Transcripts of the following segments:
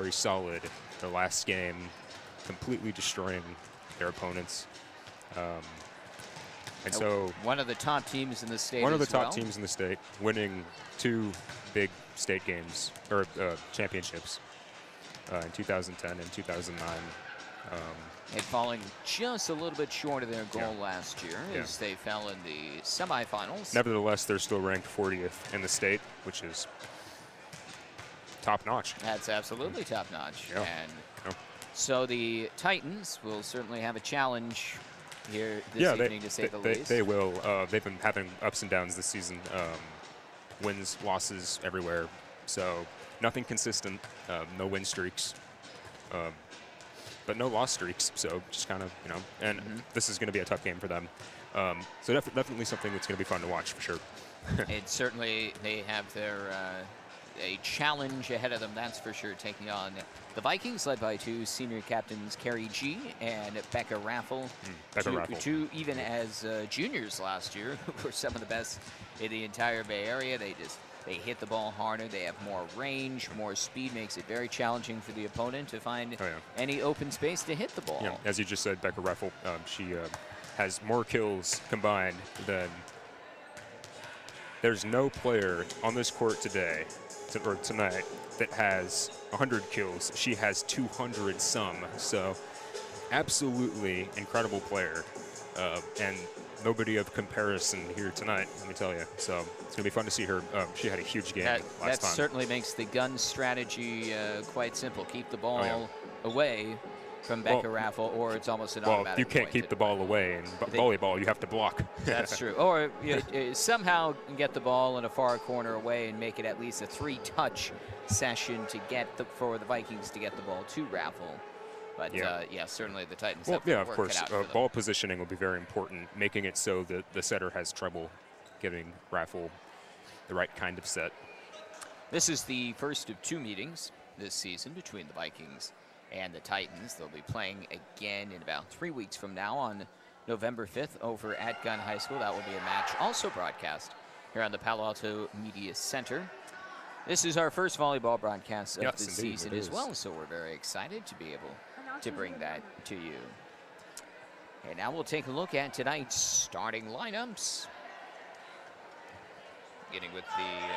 very solid the last game, completely destroying their opponents. And so one of the top teams in the state. One of the top teams in the state, winning 2 big state games, or championships, in 2010 and 2009. And falling just a little bit short of their goal last year as they fell in the semifinals. Nevertheless, they're still ranked 40th in the state, which is top-notch. That's absolutely top-notch. Yeah. And so the Titans will certainly have a challenge here this evening, to say the least. They will. They've been having ups and downs this season, wins, losses everywhere. So nothing consistent, no win streaks, but no loss streaks. So just kind of, and this is going to be a tough game for them. So definitely something that's going to be fun to watch for sure. And certainly they have their a challenge ahead of them, that's for sure, taking on the Vikings, led by 2 senior captains, Carrie G and Becca Raffle. Two even as juniors last year, who were some of the best in the entire Bay Area. They hit the ball harder. They have more range, more speed, makes it very challenging for the opponent to find any open space to hit the ball. Yeah, as you just said, Becca Raffle, she has more kills combined than. There's no player on this court today, or tonight, that has 100 kills. She has 200 some. So absolutely incredible player, and nobody of comparison here tonight, let me tell you. So it's going to be fun to see her. She had a huge game last time. That certainly makes the Gunn strategy quite simple. Keep the ball away from Becca Raffle, or it's almost an automatic. Well, you can't keep the ball away in volleyball. You have to block. That's true. Or somehow get the ball in a far corner away and make it at least a 3-touch session to get for the Vikings to get the ball to Raffle. But certainly the Titans have to work of course. it out for them. Ball positioning will be very important, making it so that the setter has trouble giving Raffle the right kind of set. This is the first of 2 meetings this season between the Vikings and the Titans. They'll be playing again in about 3 weeks from now on November 5th over at Gunn High School. That will be a match also broadcast here on the Palo Alto Media Center. This is our first volleyball broadcast of the season as well, so we're very excited to be able to bring that to you. And now we'll take a look at tonight's starting lineups. Beginning with the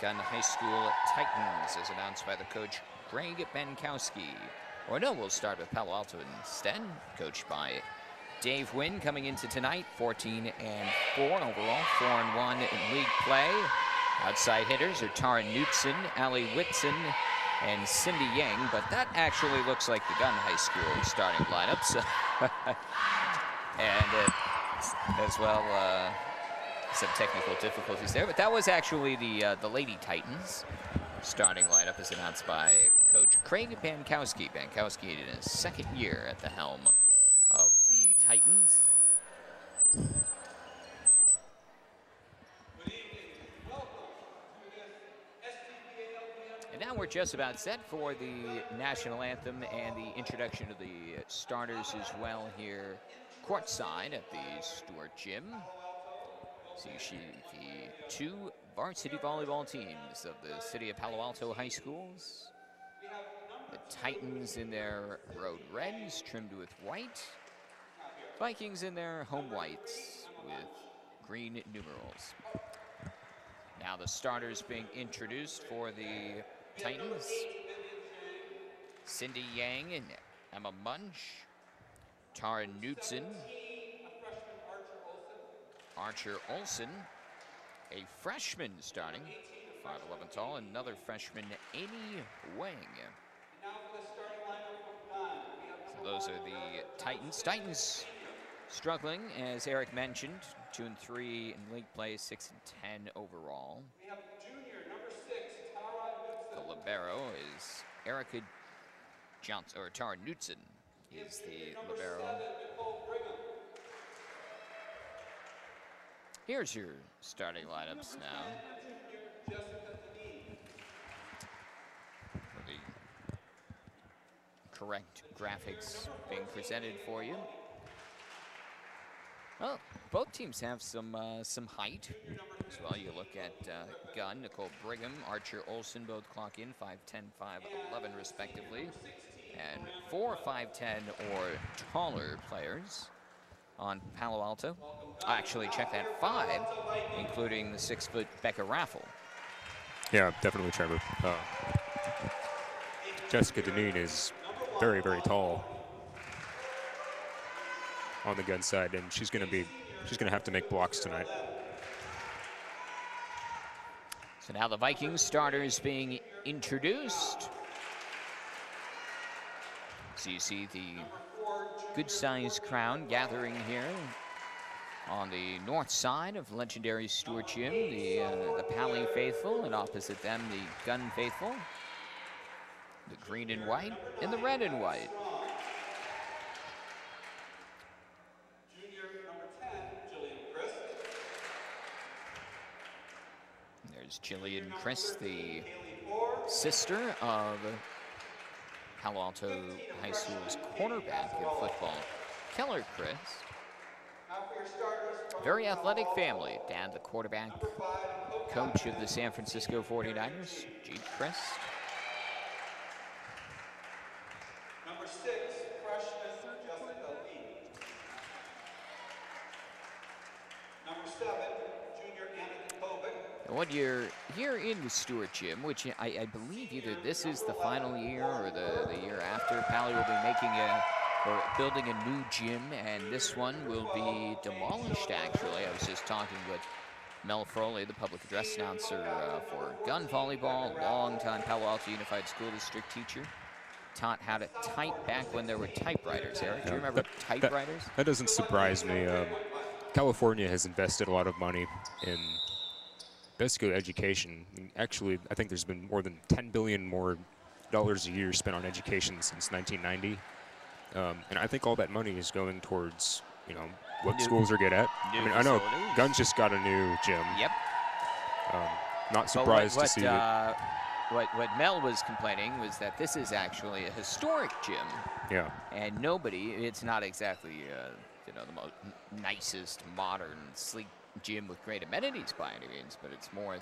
Gunn High School Titans, as announced by the coach Greg Benkowski. Or no, we'll start with Palo Alto instead, coached by Dave Wynn, coming into tonight, 14-4 overall, 4-1 in league play. Outside hitters are Tara Knutson, Allie Whitson, and Cindy Yang, but that actually looks like the Gunn High School starting lineup. So and as well, some technical difficulties there, but that was actually the Lady Titans starting lineup, as announced by Coach Craig Benkowski. Benkowski in his 2nd year at the helm of the Titans. And now we're just about set for the national anthem and the introduction of the starters as well here courtside at the Stewart Gym. So you see the 2 varsity volleyball teams of the city of Palo Alto High Schools. The Titans in their road reds trimmed with white. Vikings in their home whites with green numerals. Now the starters being introduced for the Titans. Cindy Yang and Emma Munch. Tara Knutson. Archer Olson, a freshman starting, 5'11" tall, another freshman, Amy Wang. So those are the Titans. Titans struggling, as Eric mentioned, 2-3 in league play, 6-10 overall. The libero is Erica Johnson, or Tara Knutson is the libero. Here's your starting lineups now. For the correct graphics being presented for you. Well, both teams have some height as well. You look at Gunn, Nicole Brigham, Archer Olson both clock in 5'10", 5'11", respectively. And 4 5'10" or taller players on Palo Alto. Actually, check that, 5, including the 6-foot Becca Raffle. Yeah, definitely, Trevor. Jessica Deneen is very, very tall on the Gunn side, and she's gonna have to make blocks tonight. So now the Vikings starters being introduced. So you see the good-sized crowd gathering here on the north side of legendary Stewart Gym, the Paly faithful, and opposite them the Gunn faithful, the green and white, and the red and white. There's Jillian Chris, the sister of Palo Alto High School's cornerback in football, Keller Chris. Very athletic family. Dad, the quarterback coach of the San Francisco 49ers, Gene Chris. Number 6, freshman Jessica Lee. Number 7, junior Anna Kovic. And what you're here in the Stewart Gym, which I believe either this is the final year or the year after, Paly will be making or building a new gym, and this one will be demolished, actually. I was just talking with Mel Froley, the public address announcer for Gunn Volleyball, longtime Palo Alto Unified School District teacher. Taught how to type back when there were typewriters. Eric, do you remember typewriters? That doesn't surprise me. California has invested a lot of money in basically education. Actually, I think there's been more than $10 billion more dollars a year spent on education since 1990. And I think all that money is going towards, what schools are good at. I know Gunn's just got a new gym. Yep. Not surprised to see that. What Mel was complaining was that this is actually a historic gym. Yeah. And it's not exactly, the most nicest, modern, sleek gym with great amenities by any means, but it's more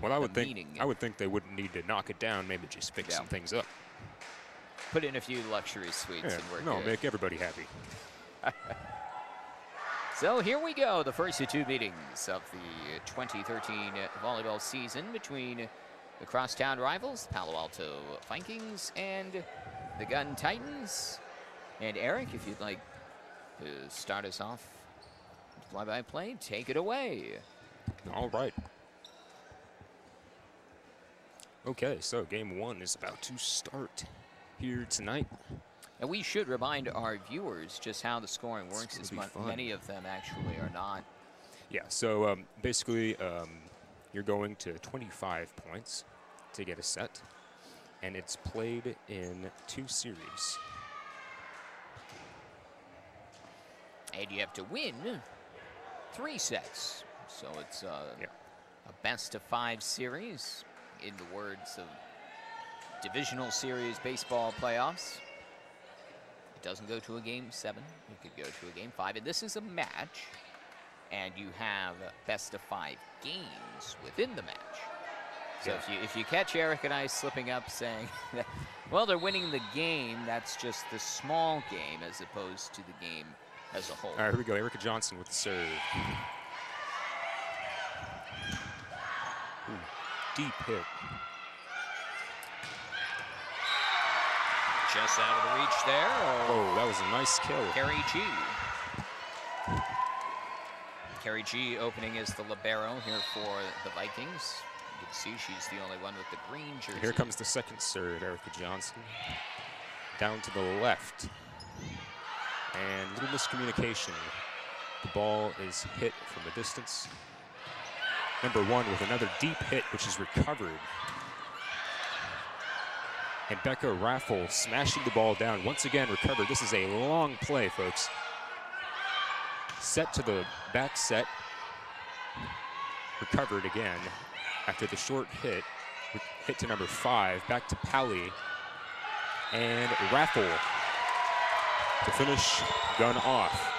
Well, I would meaning. think they wouldn't need to knock it down, maybe just fix some things up. Put in a few luxury suites and we're good. Make everybody happy. So here we go, the first of 2 meetings of the 2013 volleyball season between the crosstown rivals, Palo Alto Vikings and the Gunn Titans. And Eric, if you'd like to start us off, play-by-play, take it away. All right. Okay, so game 1 is about to start here tonight. And we should remind our viewers just how the scoring works, as many of them actually are not. Yeah, so basically you're going to 25 points to get a set, and it's played in 2 series. And you have to win 3 sets. So it's a best-of-5 series, in the words of divisional series baseball playoffs. It doesn't go to a game 7. You could go to a game 5. And this is a match, and you have best-of-5 games within the match. So if you catch Eric and I slipping up saying that, well, they're winning the game, that's just the small game as opposed to the game as a whole. All right, here we go. Erica Johnson with the serve. Ooh, deep hit. Just out of the reach there. Oh, that was a nice kill. Carrie G. Carrie G opening as the libero here for the Vikings. You can see she's the only one with the green jersey. Here comes the second serve, Erica Johnson. Down to the left. And little miscommunication. The ball is hit from a distance. Number 1 with another deep hit, which is recovered. And Becca Raffle smashing the ball down. Once again, recovered. This is a long play, folks. Set to the back set. Recovered again after the short hit. Hit to number 5. Back to Paly. And Raffle to finish Gunn off.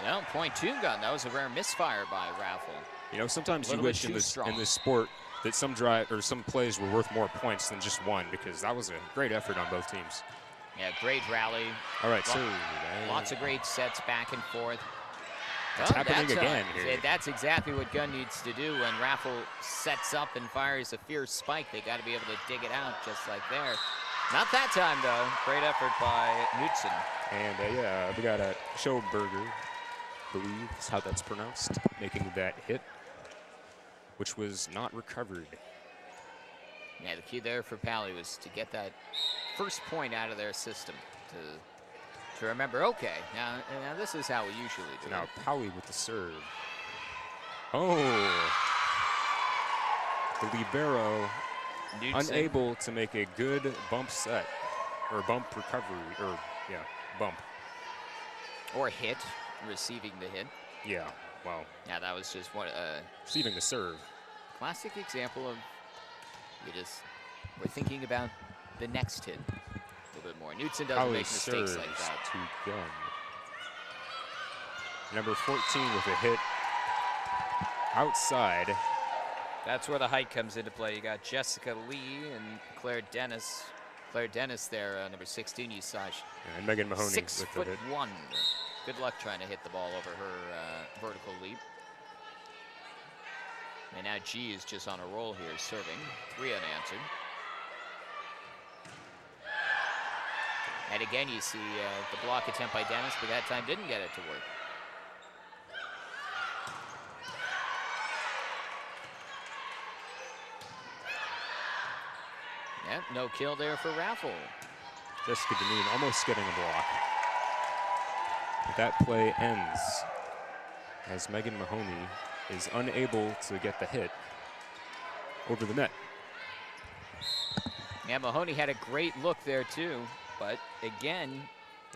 No, .2 Gunn. That was a rare misfire by Raffle. You know, sometimes you Little bit wish in too this strong. sport that some drive or some plays were worth more points than just one, because that was a great effort on both teams. Yeah, great rally. All right, so Lots of great sets back and forth. it's happening again here. That's exactly what Gunn needs to do when Raffle sets up and fires a fierce spike. They got to be able to dig it out just like there. Not that time, though. Great effort by Knudsen. And yeah, we got a Schoenberger, I believe is how that's pronounced, making that hit, which was not recovered. Yeah, the key there for Paly was to get that first point out of their system, to remember, okay, now this is how we usually do Now it. Paly with the serve. Oh, the libero Knudsen. unable to make a good bump set, or bump recovery, or yeah, bump. Or hit, receiving the hit. Yeah, wow. Yeah, that was just what Receiving the serve. classic example of we're thinking about the next hit a little bit more. Knudsen doesn't Paly make mistakes serves like that. to Gunn. Number 14 with a hit outside. That's where the height comes into play. You got Jessica Lee and Claire Dennis. Claire Dennis there, number 16, you saw. And Megan Mahoney with 6'1". the hit. Good luck trying to hit the ball over her vertical leap. And now G is just on a roll here, serving. 3 unanswered. And again, you see the block attempt by Dennis, but that time didn't get it to work. Yep, no kill there for Raffle. Jessica Deneen almost getting a block. But that play ends as Megan Mahoney is unable to get the hit over the net. Yeah, Mahoney had a great look there too, but again,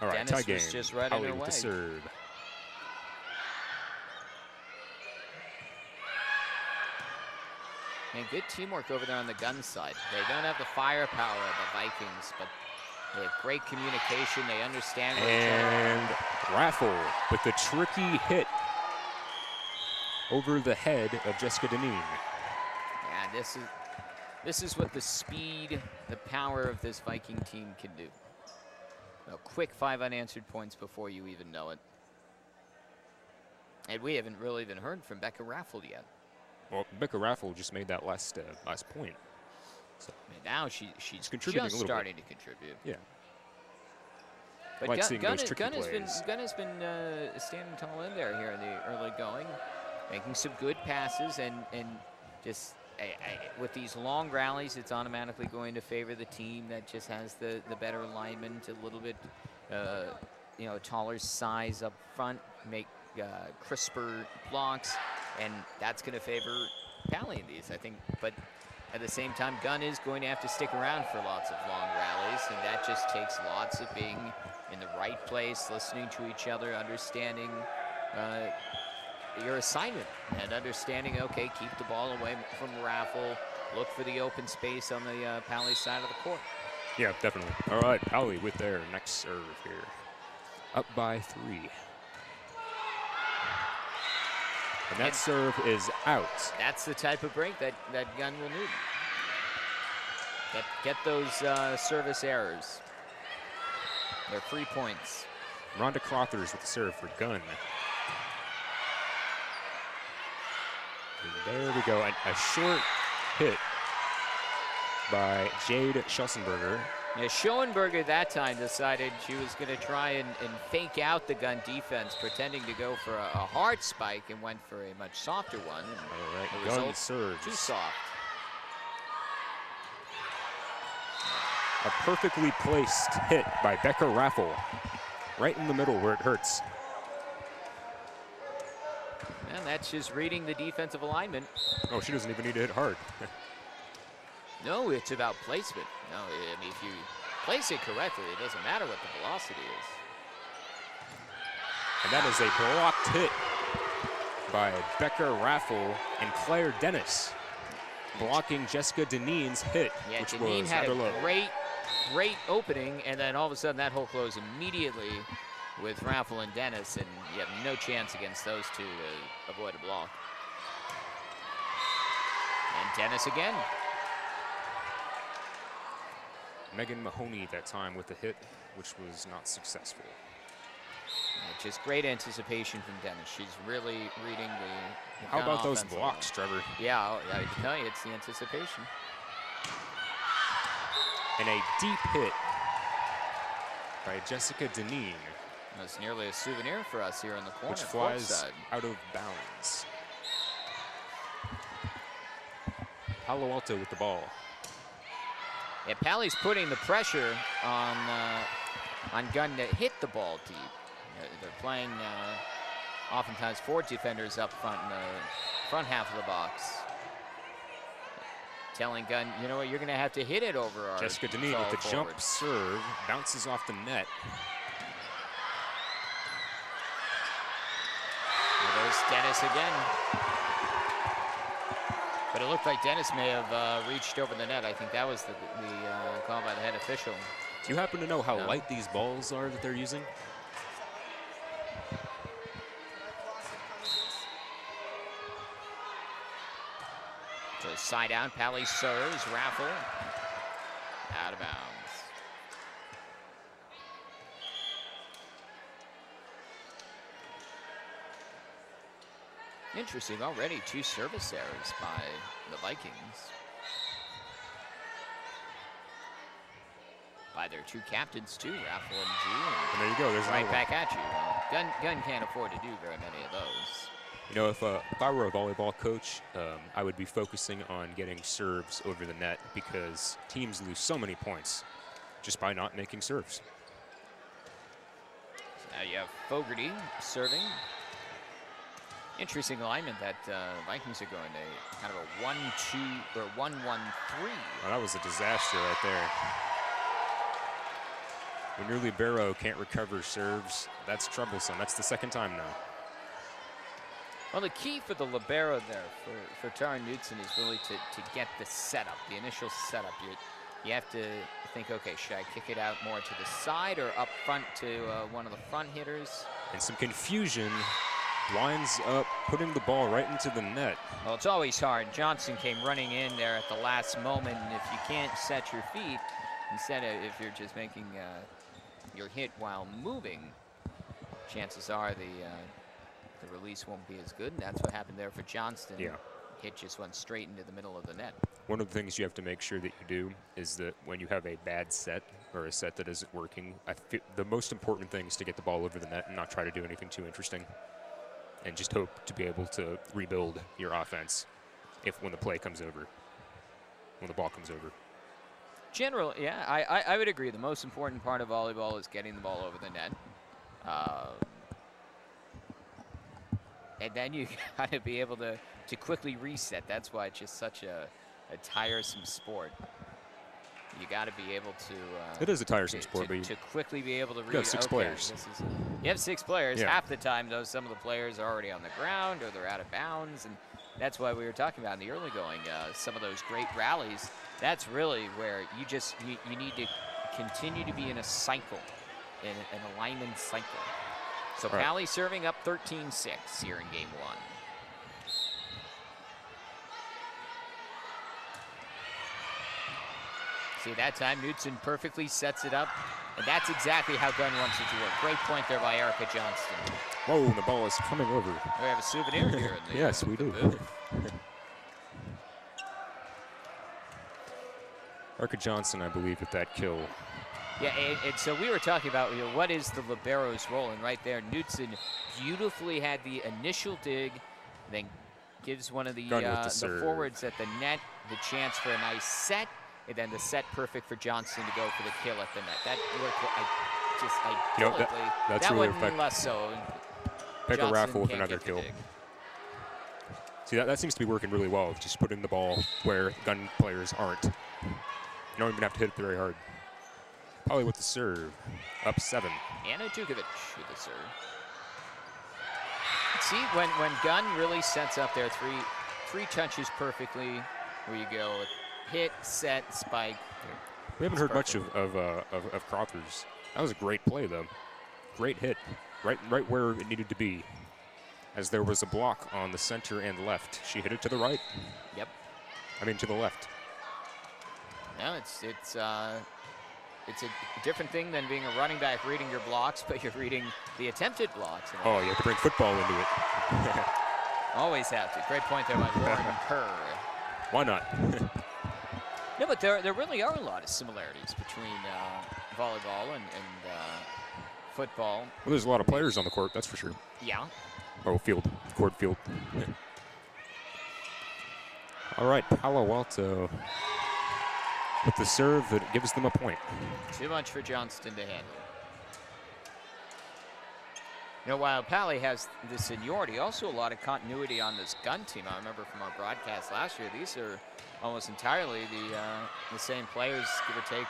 All right, Dennis tie game. was just right in Paly her with way. the serve. And good teamwork over there on the Gunn side. They don't have the firepower of the Vikings, but they have great communication. They understand what each And Raffle with the tricky hit over the head of Jessica Deneen. Yeah, this is what the speed, the power of this Viking team can do. A quick 5 unanswered points before you even know it. And we haven't really even heard from Becca Raffle yet. Well, Becca Raffle just made that last point. So And now she's contributing just a little starting to contribute. yeah, But like Gunn, seeing Gunn, those tricky Gunn has been plays. standing tall in there here in the early going, making some good passes, and just with these long rallies, it's automatically going to favor the team that just has the better alignment, a little bit taller size up front, make crisper blocks, and that's going to favor Paly in these, I think. But at the same time, Gunn is going to have to stick around for lots of long rallies, and that just takes lots of being in the right place, listening to each other, understanding your assignment, and understanding, okay, keep the ball away from Raffle, look for the open space on the Paly side of the court. Yeah, definitely. All right, Paly with their next serve here. Up by 3. And that serve is out. That's the type of break that Gunn will need. Get those service errors. They're 3 points. Rhonda Crothers with the serve for Gunn. And there we go. A short hit by Jade Schussenberger. Yeah, Schoenberger that time decided she was going to try and fake out the Gunn defense, pretending to go for a hard spike, and went for a much softer one. And All right, the Gunn result, serves. too soft. A perfectly placed hit by Becca Raffle. Right in the middle where it hurts. And that's just reading the defensive alignment. Oh, she doesn't even need to hit hard. No, it's about placement. No, I mean, if you place it correctly, it doesn't matter what the velocity is. And that is a blocked hit by Becca Raffle and Claire Dennis, blocking Jessica Deneen's hit, Yeah, which Deneen was had rather a low. great opening, and then all of a sudden that hole closed immediately with Raffle and Dennis, and you have no chance against those two to avoid a block. And Dennis again. Megan Mahoney that time with the hit, which was not successful. Yeah, just great anticipation from Dennis. She's really reading the How Gunn about those offensive blocks, line. Trevor? Yeah, I can tell you, it's the anticipation. And a deep hit by Jessica Deneen, That's nearly a souvenir for us here in the corner. which flies courtside. out of bounds. Palo Alto with the ball. Yeah, Paly's putting the pressure on Gunn to hit the ball deep. They're playing oftentimes 4 defenders up front in the front half of the box. Telling Gunn, you know what, you're going to have to hit it over our Jessica Deneen with the jump serve, bounces off the net. There goes Dennis again. But it looked like Dennis may have reached over the net. I think that was the call by the head official. Do you happen to know how light these balls are that they're using? So side out, Paly serves, raffle, out of bounds. Interesting, already 2 service errors by the Vikings. By their 2 captains too, Raffle and G. And there you go, there's right another back at you. Gunn can't afford to do very many of those. You know, if I were a volleyball coach, I would be focusing on getting serves over the net because teams lose so many points just by not making serves. So now you have Fogarty serving. Interesting alignment that Vikings are going to kind of a 1-2 or 1-1-3. Oh, that was a disaster right there. When your libero can't recover serves, that's troublesome. That's the 2nd time now. Well, the key for the libero there for Tara Knudsen is really to get the setup, the initial setup. You have to think, okay, should I kick it out more to the side or up front to one of the front hitters? And some confusion winds up putting the ball right into the net. Well, it's always hard. Johnson came running in there at the last moment, and if you can't set your feet, instead of if you're just making your hit while moving, chances are the release won't be as good, and that's what happened there for Johnston. Yeah. Hit just went straight into the middle of the net. One of the things you have to make sure that you do is that when you have a bad set or a set that isn't working, the most important thing is to get the ball over the net and not try to do anything too interesting, and just hope to be able to rebuild your offense when the play comes over, when the ball comes over. General, yeah, I would agree. The most important part of volleyball is getting the ball over the net. And then you got to be able to quickly reset. That's why it's just such a tiresome sport. You got to be able to. It is a tiresome sport, but to quickly be able to read. You have 6 players. You have 6 players. Yeah. Half the time, though, some of the players are already on the ground or they're out of bounds, and that's why we were talking about in the early going. Some of those great rallies. That's really where you need to continue to be in a cycle, in an alignment cycle. So right. Paly serving up 13-6 here in game 1. See, that time Knudsen perfectly sets it up, and that's exactly how Gunn wants it to work. Great point there by Erica Johnston. Whoa, the ball is coming over. We have a souvenir here in the Yes, we do. booth. Erica Johnson, I believe, with that kill. Yeah, and so we were talking about what is the libero's role, and right there, Knudsen beautifully had the initial dig, then gives one of the forwards at the net the chance for a nice set, and then the set perfect for Johnson to go for the kill at the net. That worked idyllically. That's that really one less so. Pick a Johnson raffle with can't another get the kill. dig. See, that seems to be working really well, just putting the ball where Gunn players aren't. You don't even have to hit it very hard. Paly with the serve, up 7. Anna Dukovic with the serve. See, when Gunn really sets up their three touches perfectly, where you go hit, set, spike. We haven't heard much of Crothers. That was a great play, though. Great hit, right where it needed to be. As there was a block on the center and left, she hit it to the right. Yep. I mean, to the left. No, it's a different thing than being a running back reading your blocks, but you're reading the attempted blocks. Oh, you have to bring football into it. Always have to. Great point there by Warren Kerr. Why not? No, but there really are a lot of similarities between volleyball and football. Well, there's a lot of players on the court, that's for sure. Yeah. Oh, court field. All right, Palo Alto with the serve that gives them a point. Too much for Johnston to handle. You know, while Paly has the seniority, also a lot of continuity on this Gunn team. I remember from our broadcast last year, these are almost entirely the same players, give or take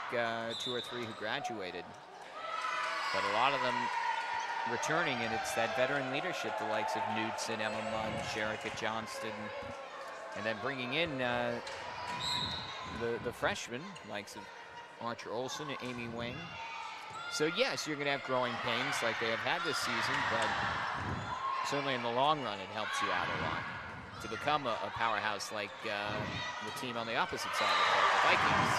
2 or 3 who graduated. But a lot of them returning, and it's that veteran leadership, the likes of Knudsen, Emma Munch, Erica Johnston, and then bringing in the freshmen, likes of Archer Olsen and Amy Wing. So yes, you're going to have growing pains like they have had this season, but certainly in the long run, it helps you out a lot to become a powerhouse like the team on the opposite side of the court, the Vikings.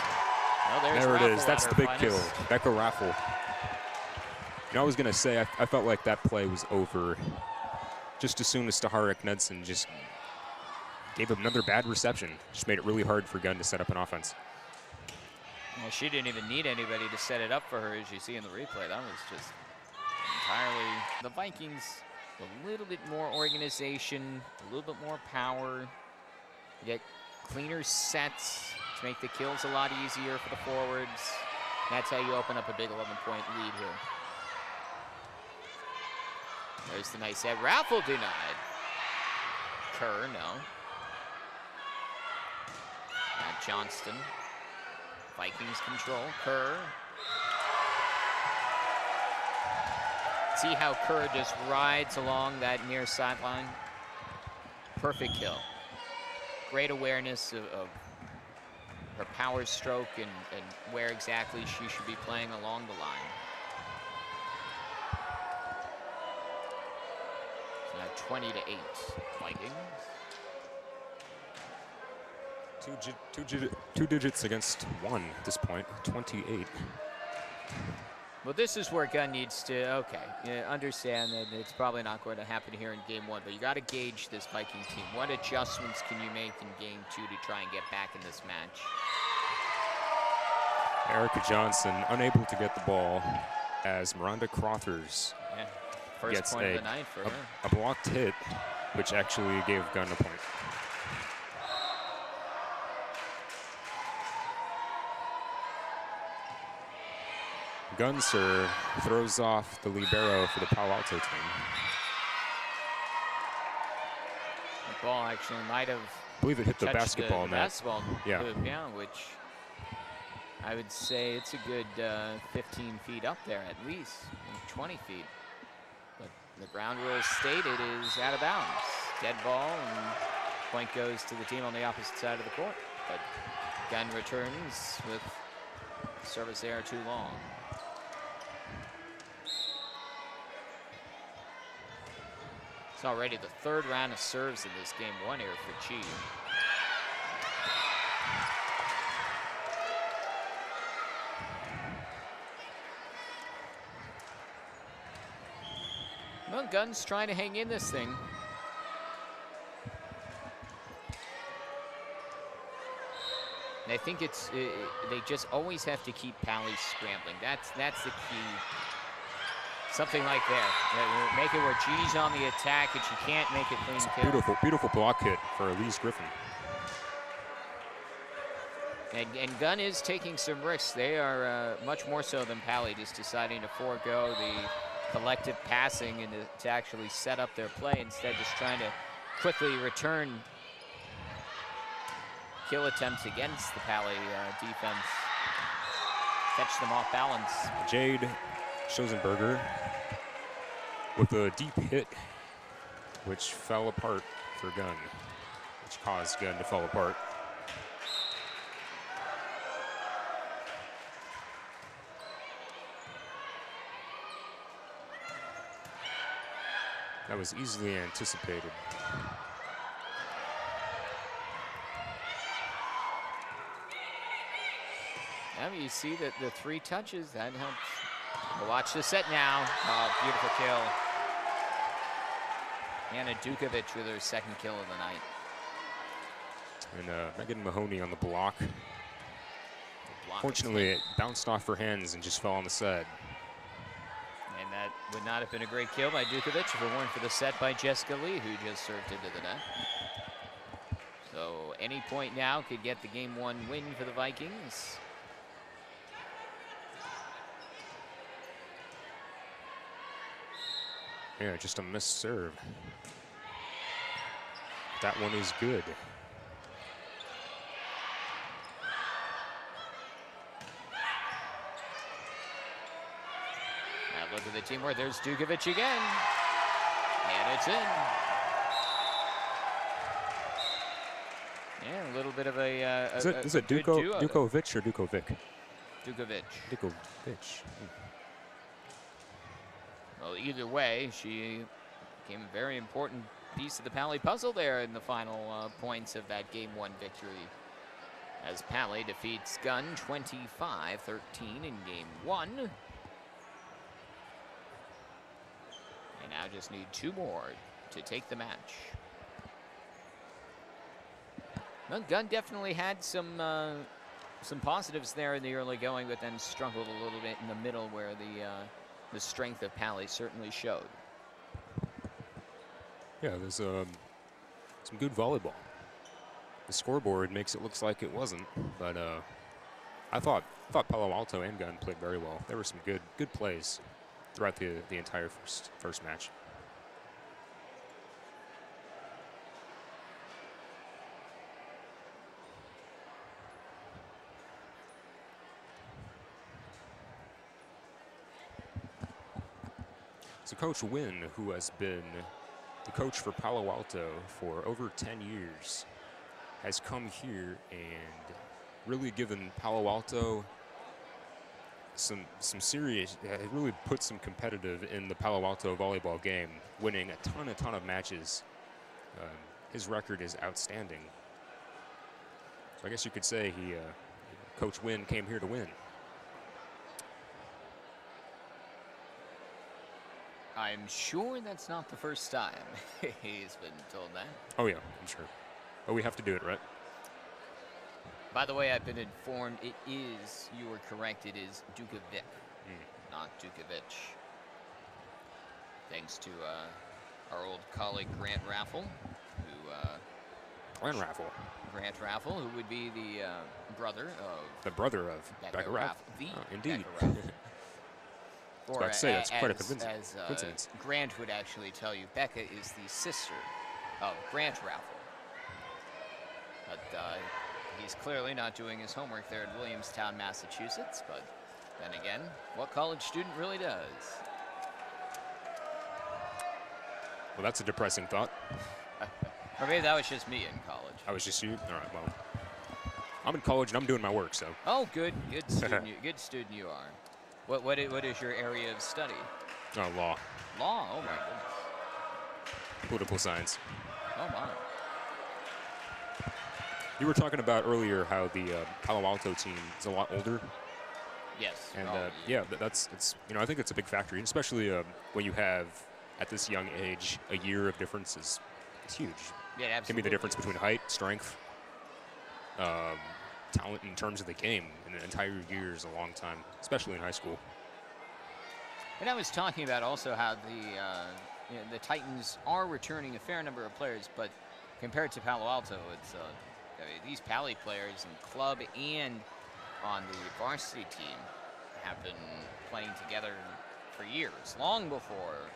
Well, there it is. That's the big kill. Becca Raffle. You know, I was going to say, I felt like that play was over just as soon as Staharek Knudsen just gave him another bad reception. Just made it really hard for Gunn to set up an offense. Well, she didn't even need anybody to set it up for her, as you see in the replay. That was just entirely the Vikings. A little bit more organization, a little bit more power. You get cleaner sets to make the kills a lot easier for the forwards. That's how you open up a big 11-point lead here. There's the nice head. Raffle denied. Kerr, no. Now Johnston. Vikings control. Kerr. See how Kerr just rides along that near sideline? Perfect kill. Great awareness of her power stroke and where exactly she should be playing along the line. So now 20-8 Vikings. Two digits against one at this point, 28. Well, this is where Gunn needs to, understand that it's probably not going to happen here in game 1, but you got to gauge this Viking team. What adjustments can you make in game 2 to try and get back in this match? Erica Johnson unable to get the ball as Miranda Crothers First gets point of the night for her. A blocked hit, which actually gave Gunn a point. Gunn serve throws off the libero for the Palo Alto team. The ball actually might have, I believe it hit the basketball net. Basketball yeah. Hoop, yeah, which I would say it's a good 15 feet up there at least, 20 feet. But the ground rules state it is out of bounds. Dead ball, and point goes to the team on the opposite side of the court. But Gunn returns with service error too long. It's already the third round of serves in this game 1 here for Chi. Well, Gunn's trying to hang in this thing. And I think it's they just always have to keep Paly scrambling. That's the key. Something like there. Make it where G's on the attack and she can't make it clean kill. Beautiful, beautiful block hit for Elise Griffin. And Gunn is taking some risks. They are much more so than Paly, just deciding to forego the collective passing and to actually set up their play, instead just trying to quickly return kill attempts against the Paly defense. Catch them off balance. Jade Schosenberger with a deep hit, which fell apart for Gunn, which caused Gunn to fall apart. That was easily anticipated. Yeah, you see that the 3 touches, that helps. We'll watch the set now. Oh, beautiful kill. Anna Dukovic with her 2nd kill of the night. And Megan Mahoney on the block. Block Fortunately, it bounced off her hands and just fell on the set. And that would not have been a great kill by Dukovic if it weren't for the set by Jessica Lee, who just served into the net. So any point now could get the Game 1 win for the Vikings. Yeah, just a missed serve. That one is good. Now look at the teamwork. There's Dukovic again. And it's in. Yeah, a little bit of a Is it Dukovic or Dukovic? Dukovic. Dukovic. Well, either way, she became a very important piece of the Paly puzzle there in the final points of that Game 1 victory, as Paly defeats Gunn 25-13 in Game 1. And now just need 2 more to take the match. Well, Gunn definitely had some positives there in the early going, but then struggled a little bit in the middle, where the strength of Paly certainly showed. Yeah, there's some good volleyball. The scoreboard makes it look like it wasn't, but I thought Palo Alto and Gunn played very well. There were some good plays throughout the entire first match. So Coach Wynn, who has been the coach for Palo Alto for over 10 years, has come here and really given Palo Alto some serious, really put some competitive in the Palo Alto volleyball game, winning a ton of matches. His record is outstanding. So I guess you could say Coach Wynn came here to win. I'm sure that's not the first time he's been told that. Oh yeah, I'm sure. Oh, we have to do it, right? By the way, I've been informed it is, you were correct, it is Dukovic, not Dukovic. Thanks to our old colleague Grant Raffle, Grant Raffle, who would be the brother of Becca Raffle. Indeed. Becca Raffle. Or I was about to say, that's quite a coincidence. Grant would actually tell you, Becca is the sister of Grant Raffle. But he's clearly not doing his homework there in Williamstown, Massachusetts. But then again, what college student really does? Well, that's a depressing thought. Or maybe that was just me in college. I was just you? All right, well, I'm in college and I'm doing my work, so. Oh, good student, good student you are. What is your area of study? Oh, law. Law, oh my goodness. Political science. Oh my. You were talking about earlier how the Palo Alto team is a lot older. Yes. And yeah, that's I think it's a big factor, especially when you have at this young age a year of difference is huge. Yeah, absolutely. It can be the difference between height, strength, talent in terms of the game. An entire year is a long time, especially in high school. And I was talking about also how the Titans are returning a fair number of players, but compared to Palo Alto, it's these Paly players in club and on the varsity team have been playing together for years, long before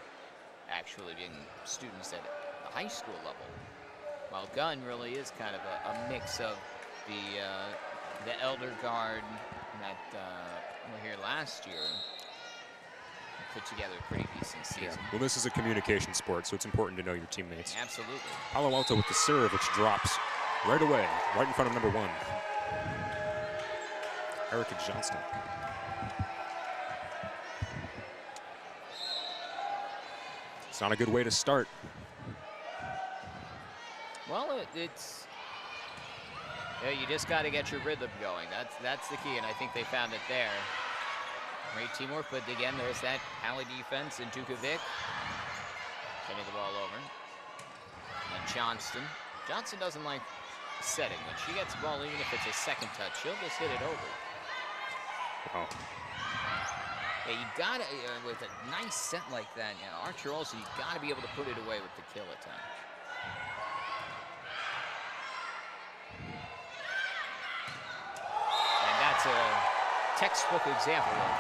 actually being students at the high school level. While Gunn really is kind of a mix of the elder guard that were here last year, put together a pretty decent season. Yeah. Well, this is a communication sport, so it's important to know your teammates. Absolutely. Palo Alto with the serve, which drops right away, right in front of number 1, Erica Johnston. It's not a good way to start. Well, it's Yeah, you just got to get your rhythm going. That's the key, and I think they found it there. Great teamwork, but again, there's that Paly defense and Dukovic getting the ball over. And Johnston doesn't like setting. When she gets the ball, even if it's a second touch, she'll just hit it over. Wow. Yeah, you gotta, with a nice set like that, you know, Archer also, you gotta be able to put it away with the kill attempt. And that's a textbook example of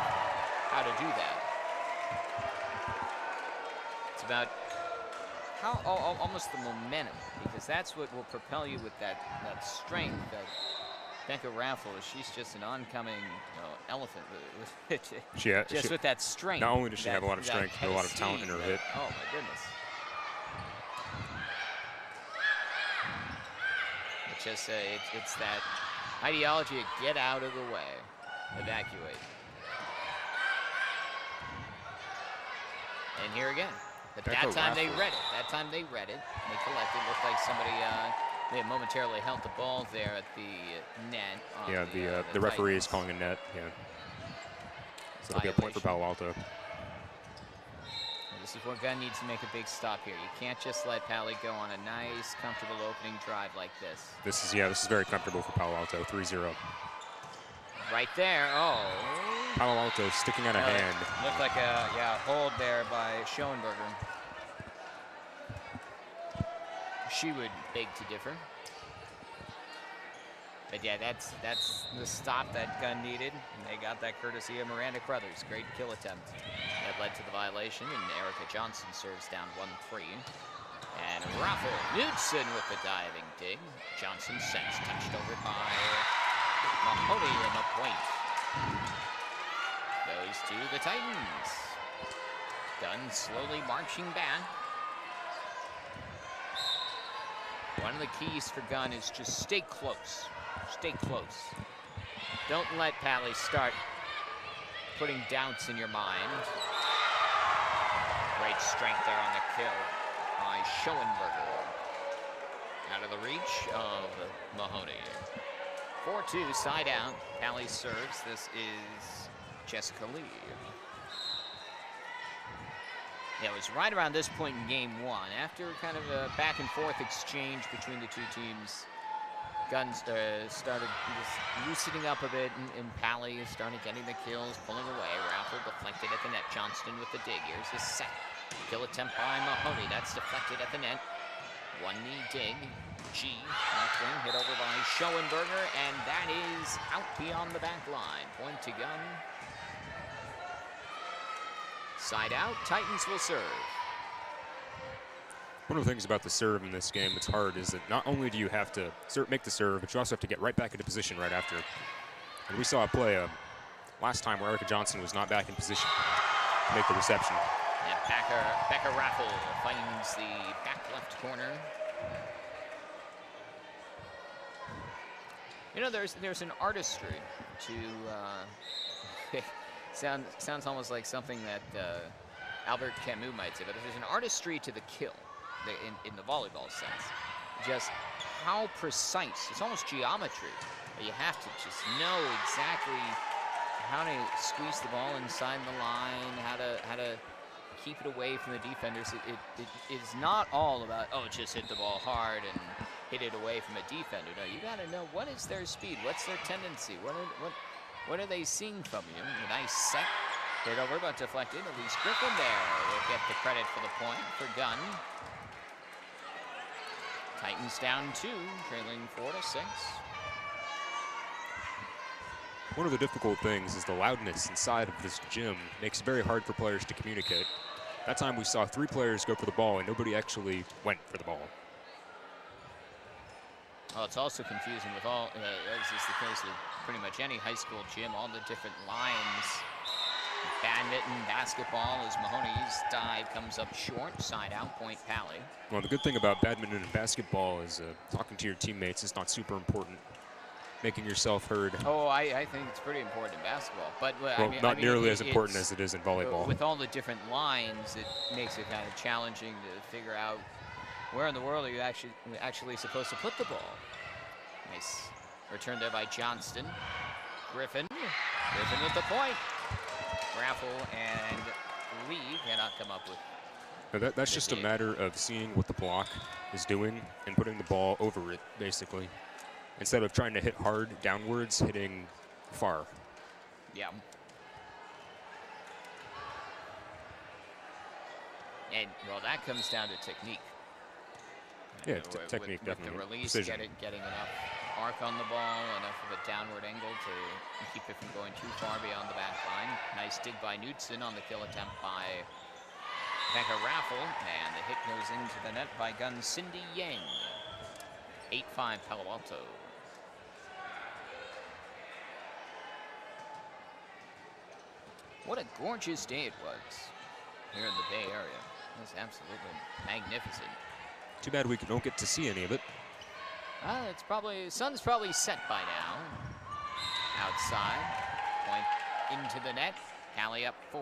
how to do that. It's about how, almost the momentum, because that's what will propel you with that strength. That Becca Raffle, she's just an oncoming elephant with that strength. Not only does she have a lot of strength, but a lot of talent in her hit. Oh my goodness. It's just it's that ideology of get out of the way, evacuate. And here again. But that time they read it. That time they read it. And they collected. Looked like somebody they had momentarily held the ball there at the net. Yeah, the referee is calling a net. Yeah. So it'll be a point for Palo Alto. This is where Gunn needs to make a big stop here. You can't just let Paly go on a nice, comfortable opening drive like this. This is very comfortable for Palo Alto. 3-0. Right there. Oh. Palo Alto sticking out a hand. Looked like a hold there by Schoenberger. She would beg to differ. But yeah, that's the stop that Gunn needed. And they got that courtesy of Miranda Crothers. Great kill attempt. That led to the violation, and Erica Johnson serves down 1-3. And Raffle Knudsen with the diving dig. Johnson sends, touched over by Mahoney, and the point goes to the Titans. Gunn slowly marching back. One of the keys for Gunn is just stay close. Stay close. Don't let Paly start putting doubts in your mind. Great strength there on the kill by Schoenberger. Out of the reach of Mahoney. 4-2, side out. Paly serves. This is Jessica Lee. Yeah, it was right around this point in game one. After kind of a back and forth exchange between the two teams, Gunn started just loosening up a bit, and Paly started getting the kills, pulling away. Raffle deflected at the net. Johnston with the dig. Here's the set. Kill attempt by Mahoney. That's deflected at the net. One knee dig. G, left wing, hit over by Schoenberger, and that is out beyond the back line. Point to Gunn. Side out, Titans will serve. One of the things about the serve in this game that's hard is that not only do you have to make the serve, but you also have to get right back into position right after. And we saw a play last time where Erica Johnson was not back in position to make the reception. And Becca Raffle finds the back left corner. You know, there's an artistry to sounds almost like something that Albert Camus might say, but there's an artistry to the kill in the volleyball sense. Just how precise, it's almost geometry. You have to just know exactly how to squeeze the ball inside the line, how to keep it away from the defenders. It is not all about, just hit the ball hard and hit it away from a defender. No, you got to know what is their speed, what's their tendency, what are they seeing from you. A nice set, hit over but deflected. Elise Griffin there will get the credit for the point for Gunn. Titans down 2, trailing 4-6. One of the difficult things is the loudness inside of this gym makes it very hard for players to communicate. That time we saw 3 players go for the ball and nobody actually went for the ball. Well, it's also confusing with all, as is the case with pretty much any high school gym, all the different lines. Badminton, basketball, as Mahoney's dive comes up short, side out, point Paly. Well, the good thing about badminton and basketball is talking to your teammates is not super important. Making yourself heard. Oh, I think it's pretty important in basketball, but not nearly as important as it is in volleyball. With all the different lines, it makes it kind of challenging to figure out where in the world are you actually supposed to put the ball. Nice Return there by Johnston. Griffin with the point. Raffle and Lee cannot come up with. No, that's just a matter of seeing what the block is doing and putting the ball over it, basically. Instead of trying to hit hard downwards, hitting far. Yeah. And, well, that comes down to technique. Yeah, technique, with definitely. the release, Precision. getting enough arc on the ball, enough of a downward angle to keep it from going too far beyond the back line. Nice dig by Knudsen on the kill attempt by Becca Raffle, and the hit goes into the net by Gunn Cindy Yang. 8-5 Palo Alto. What a gorgeous day it was here in the Bay Area. It was absolutely magnificent. Too bad we don't get to see any of it. It's probably, sun's probably set by now. Outside, point into the net. Paly up 4.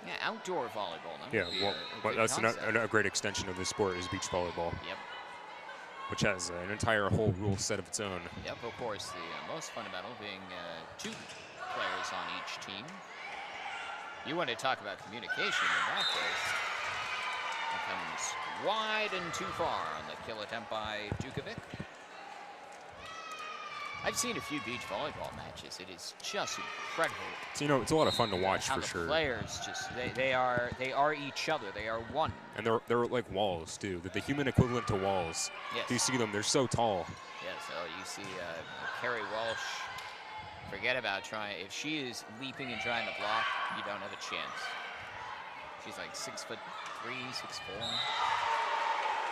Yeah, outdoor volleyball. Yeah, well, that's a great extension of the sport is beach volleyball. Yep. Which has an entire whole rule set of its own. Yep, of course, the most fundamental being 2 players on each team. You want to talk about communication in that case. It comes wide and too far on the kill attempt by Dukovic. I've seen a few beach volleyball matches. It is just incredible. So, it's a lot of fun to watch how for the sure. Players just they are each other. They are one. And they're like walls too. The human equivalent to walls. Yes. Do you see them? They're so tall. Yes. Oh, you see Carrie Walsh. Forget about trying. If she is leaping and trying to block, you don't have a chance. She's like 6'3", 6'4".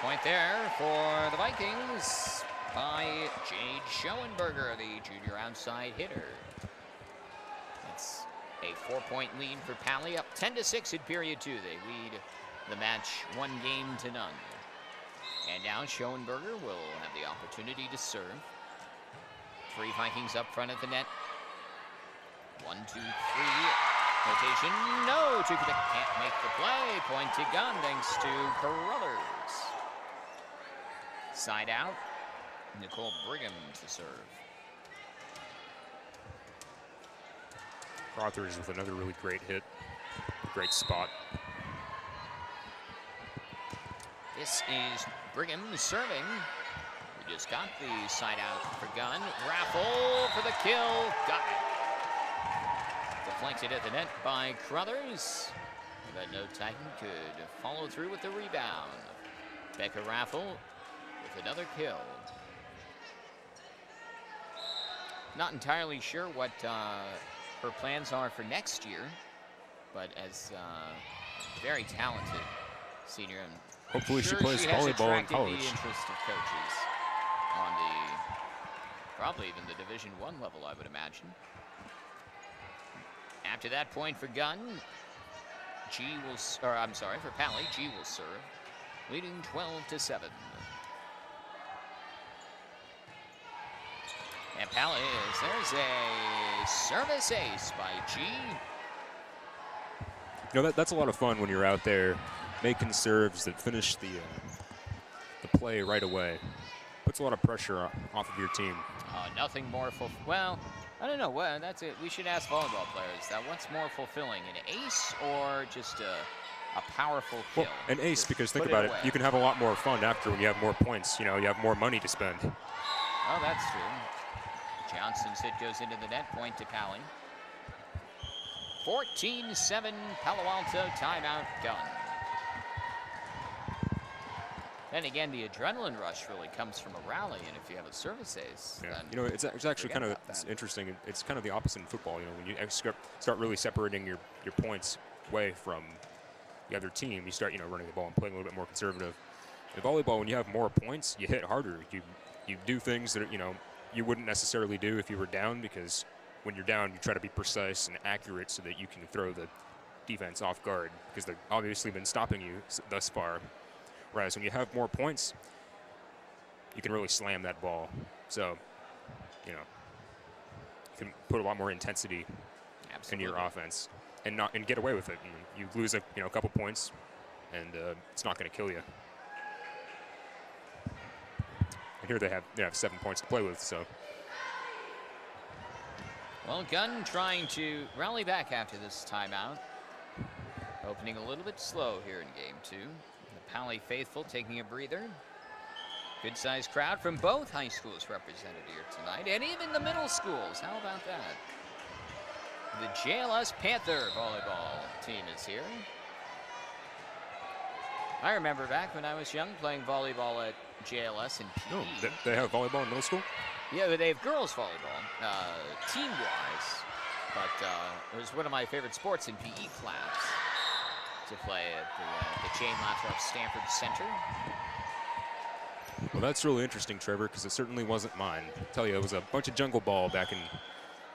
Point there for the Vikings by Jade Schoenberger, the junior outside hitter. It's a 4-point lead for Paly, up 10-6 in period 2. They lead the match 1 game to none. And now Schoenberger will have the opportunity to serve. 3 Vikings up front at the net. 1, 2, 3. Rotation. No, Dukovic can't make the play. Point to Gunn thanks to Carruthers. Side out. Nicole Brigham to serve. Carruthers with another really great hit. Great spot. This is Brigham serving. We just got the side out for Gunn. Raffle for the kill. Got it. Deflected at the net by Carruthers. But no Titan could follow through with the rebound. Becca Raffle with another kill. Not entirely sure what her plans are for next year, but as very talented senior, and hopefully sure she plays volleyball in college. The interest of coaches on the probably even the Division I level, I would imagine. After that point for Gunn, for Paly, G will serve, leading 12-7. And Paly there's a service ace by G. That's a lot of fun when you're out there making serves that finish the play right away. Puts a lot of pressure off of your team. Nothing more well, I don't know. Well, that's it. We should ask volleyball players that. What's more fulfilling, an ace or just a powerful kill? Well, an ace, just because think about it. You can have a lot more fun after when you have more points. You have more money to spend. Oh, that's true. Johnson's hit goes into the net, point to Paly. 14-7 Palo Alto, timeout Gunn. Then again, the adrenaline rush really comes from a rally, and if you have a service ace, yeah. It's actually kind of interesting. It's kind of the opposite in football. When you start really separating your points away from the other team, you start running the ball and playing a little bit more conservative. In volleyball, when you have more points, you hit harder. You do things that you wouldn't necessarily do if you were down, because when you're down, you try to be precise and accurate so that you can throw the defense off guard, because they've obviously been stopping you thus far. Whereas when you have more points, you can really slam that ball. So, you can put a lot more intensity in your offense and get away with it. You lose a couple points, and it's not going to kill you. here they have 7 points to play with. So. Well, Gunn trying to rally back after this timeout. Opening a little bit slow here in game 2. The Paly faithful taking a breather. Good-sized crowd from both high schools represented here tonight, and even the middle schools. How about that? The JLS Panther volleyball team is here. I remember back when I was young playing volleyball at JLS and PE. Oh, they have volleyball in middle school? Yeah, but they have girls volleyball, team-wise. But it was one of my favorite sports in PE class to play at the Jane Lathrop Stanford Center. Well, that's really interesting, Trevor, because it certainly wasn't mine. I tell you, it was a bunch of jungle ball back in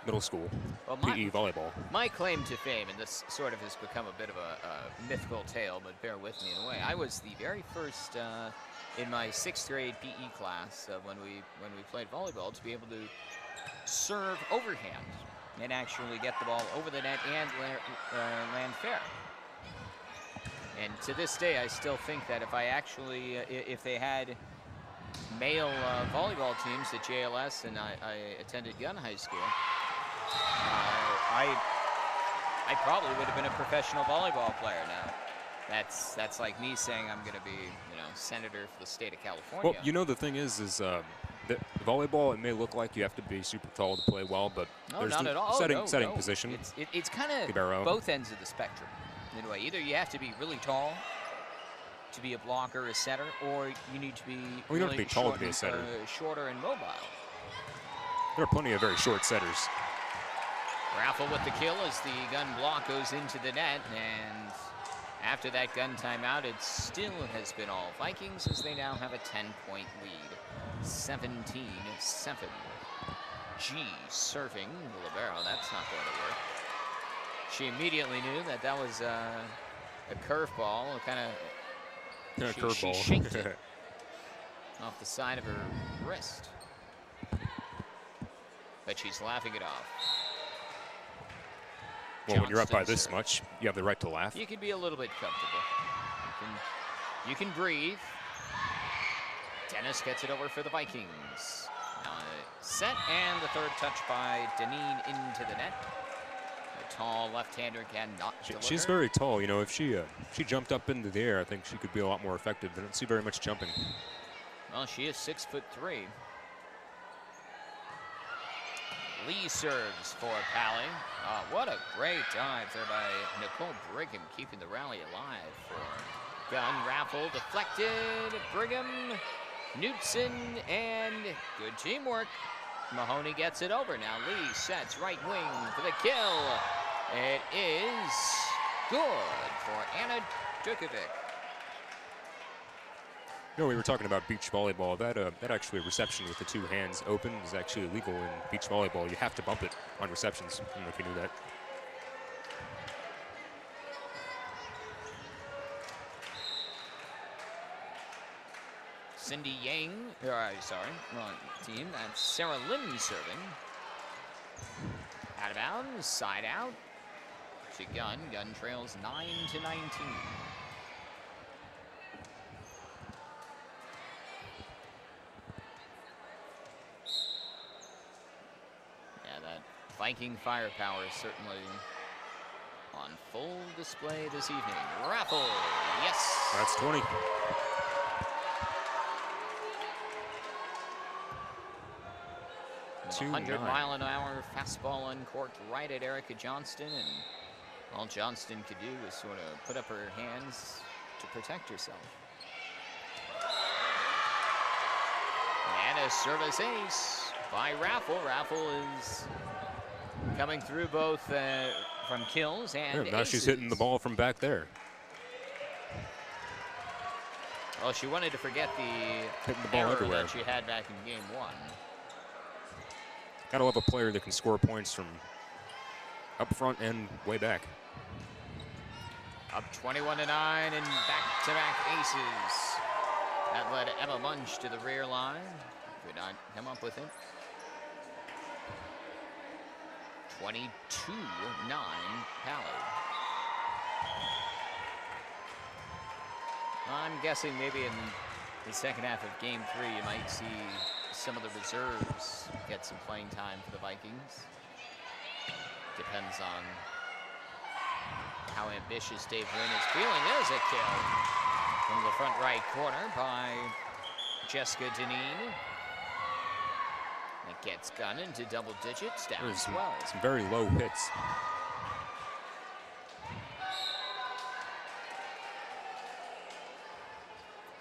middle school, well, PE volleyball. My claim to fame, and this sort of has become a bit of a mythical tale, but bear with me in a way. I was the very first in my 6th grade PE class when we played volleyball to be able to serve overhand and actually get the ball over the net and land fair. And to this day, I still think that if I actually, if they had male volleyball teams at JLS and I attended Gunn High School, I probably would have been a professional volleyball player now. That's like me saying I'm going to be, senator for the state of California. Well, the thing is that volleyball, it may look like you have to be super tall to play well, but there's not at all. setting position. It's kind of both ends of the spectrum. In a way, either you have to be really tall to be a blocker, a setter, or you need to be you don't have to be tall to be a setter. Shorter and mobile. There are plenty of very short setters. Raffle with the kill as the Gunn block goes into the net, and after that Gunn timeout, it still has been all Vikings as they now have a 10-point lead, 17-7. G serving the libero. That's not going to work. She immediately knew that was a curveball, she shanked it off the side of her wrist. But she's laughing it off. Well, when you're up by this much, you have the right to laugh. You can be a little bit comfortable. You can breathe. Dennis gets it over for the Vikings. Now set, and the third touch by Deneen into the net. The tall left-hander cannot deliver. She's very tall. If she jumped up into the air, I think she could be a lot more effective. I don't see very much jumping. Well, she is 6'3". Lee serves for Paly. What a great dive there by Nicole Brigham, keeping the rally alive for Gunn. Raffle deflected. Brigham, Knutson, and good teamwork. Mahoney gets it over. Now Lee sets right wing for the kill. It is good for Anna Dukovic. We were talking about beach volleyball. That actually reception with the two hands open is actually illegal in beach volleyball. You have to bump it on receptions. I don't know if you knew that. Cindy Yang, wrong team. That's Sarah Lynn serving. Out of bounds, side out to Gunn. Gunn trails 9-19. Viking firepower is certainly on full display this evening. Raffle, yes. That's 20. With a 100-mile-an-hour fastball uncorked right at Erica Johnston, and all Johnston could do was sort of put up her hands to protect herself. And a service ace by Raffle. Raffle is coming through both from kills and now she's hitting the ball from back there. Well, she wanted to forget the ball error everywhere that she had back in game 1. Gotta love a player that can score points from up front and way back. Up 21-9 and back-to-back aces. That led Emma Munch to the rear line. Could not come up with it. 22-9 Paly. I'm guessing maybe in the second half of Game 3, you might see some of the reserves get some playing time for the Vikings. Depends on how ambitious Dave Wynn is feeling. There's a kill from the front right corner by Jessica Deneen. It gets Gunn into double digits, down 12. Some very low hits.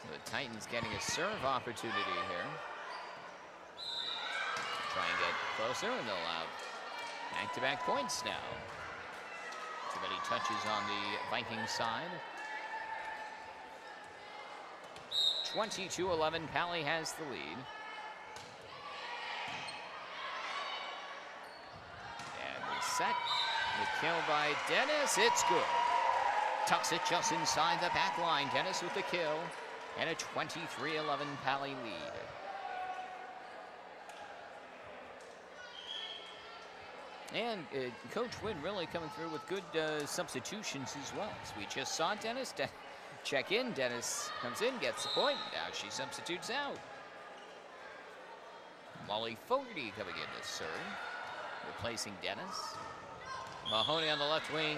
So the Titans getting a serve opportunity here. Try and get closer, and they'll have back-to-back points now. Too many touches on the Viking side. 22-11, Paly has the lead. And we set the kill by Dennis. It's good. Tucks it just inside the back line. Dennis with the kill. And a 23-11 Paly lead. And Coach Wynn really coming through with good substitutions as well. So we just saw Dennis check in. Dennis comes in, gets the point. Now she substitutes out. Molly Fogarty coming in to serve, replacing Dennis. Mahoney on the left wing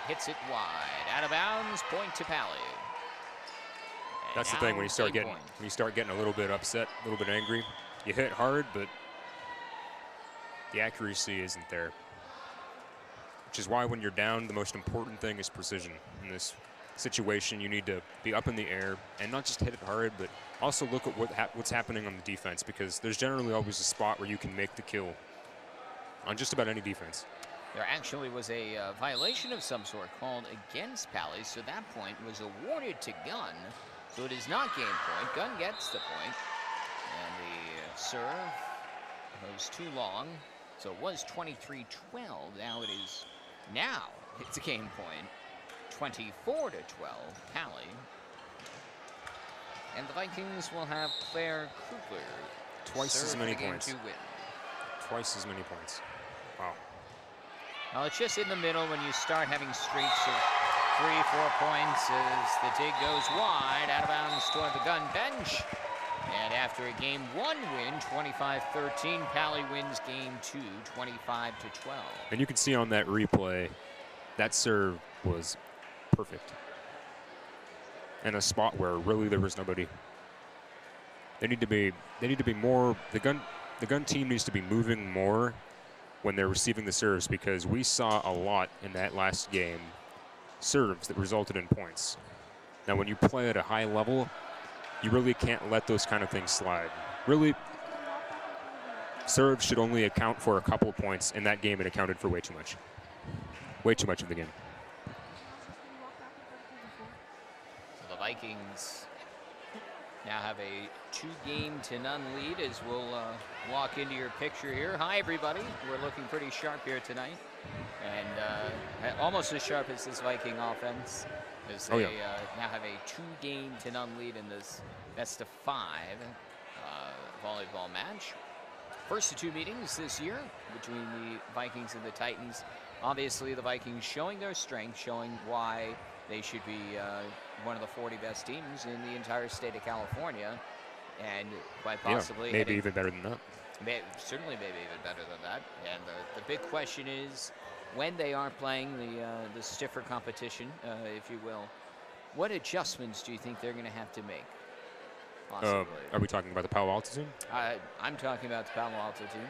hits it wide. Out of bounds, point to Paly. That's the thing when you start getting a little bit upset, a little bit angry. You hit hard, but the accuracy isn't there. Which is why when you're down, the most important thing is precision. In this situation, you need to be up in the air and not just hit it hard, but also look at what's happening on the defense, because there's generally always a spot where you can make the kill on just about any defense. There actually was a violation of some sort called against Paly, so that point was awarded to Gunn. So it is not game point. Gunn gets the point. And the serve goes too long. So it was 23-12. Now it's a game point. 24-12, Paly. And the Vikings will have Claire Krugler Twice as many points. To win. Twice as many points. Wow. Well, it's just in the middle when you start having streaks of 3-4 points as the dig goes wide, out of bounds toward the Gunn bench. And after a Game 1 win, 25-13, Paly wins Game 2, 25-12. And you can see on that replay, that serve was perfect. In a spot where really there was nobody. They need to be more. The Gunn team needs to be moving more when they're receiving the serves, because we saw a lot in that last game, serves that resulted in points. Now, when you play at a high level, you really can't let those kind of things slide. Really, serves should only account for a couple of points. In that game, it accounted for way too much. Way too much of the game. So the Vikings now have a 2-0 lead as we'll walk into your picture here. Hi, everybody. We're looking pretty sharp here tonight. And almost as sharp as this Viking offense. As they now have a 2-0 lead in this best-of-5 volleyball match. First of 2 meetings this year between the Vikings and the Titans. Obviously, the Vikings showing their strength, showing why they should be one of the 40 best teams in the entire state of California, and quite possibly maybe even better than that. Certainly, maybe even better than that. And the big question is, when they are playing the stiffer competition, if you will, what adjustments do you think they're going to have to make? Possibly. Are we talking about the Palo Alto team? I'm talking about the Palo Alto team.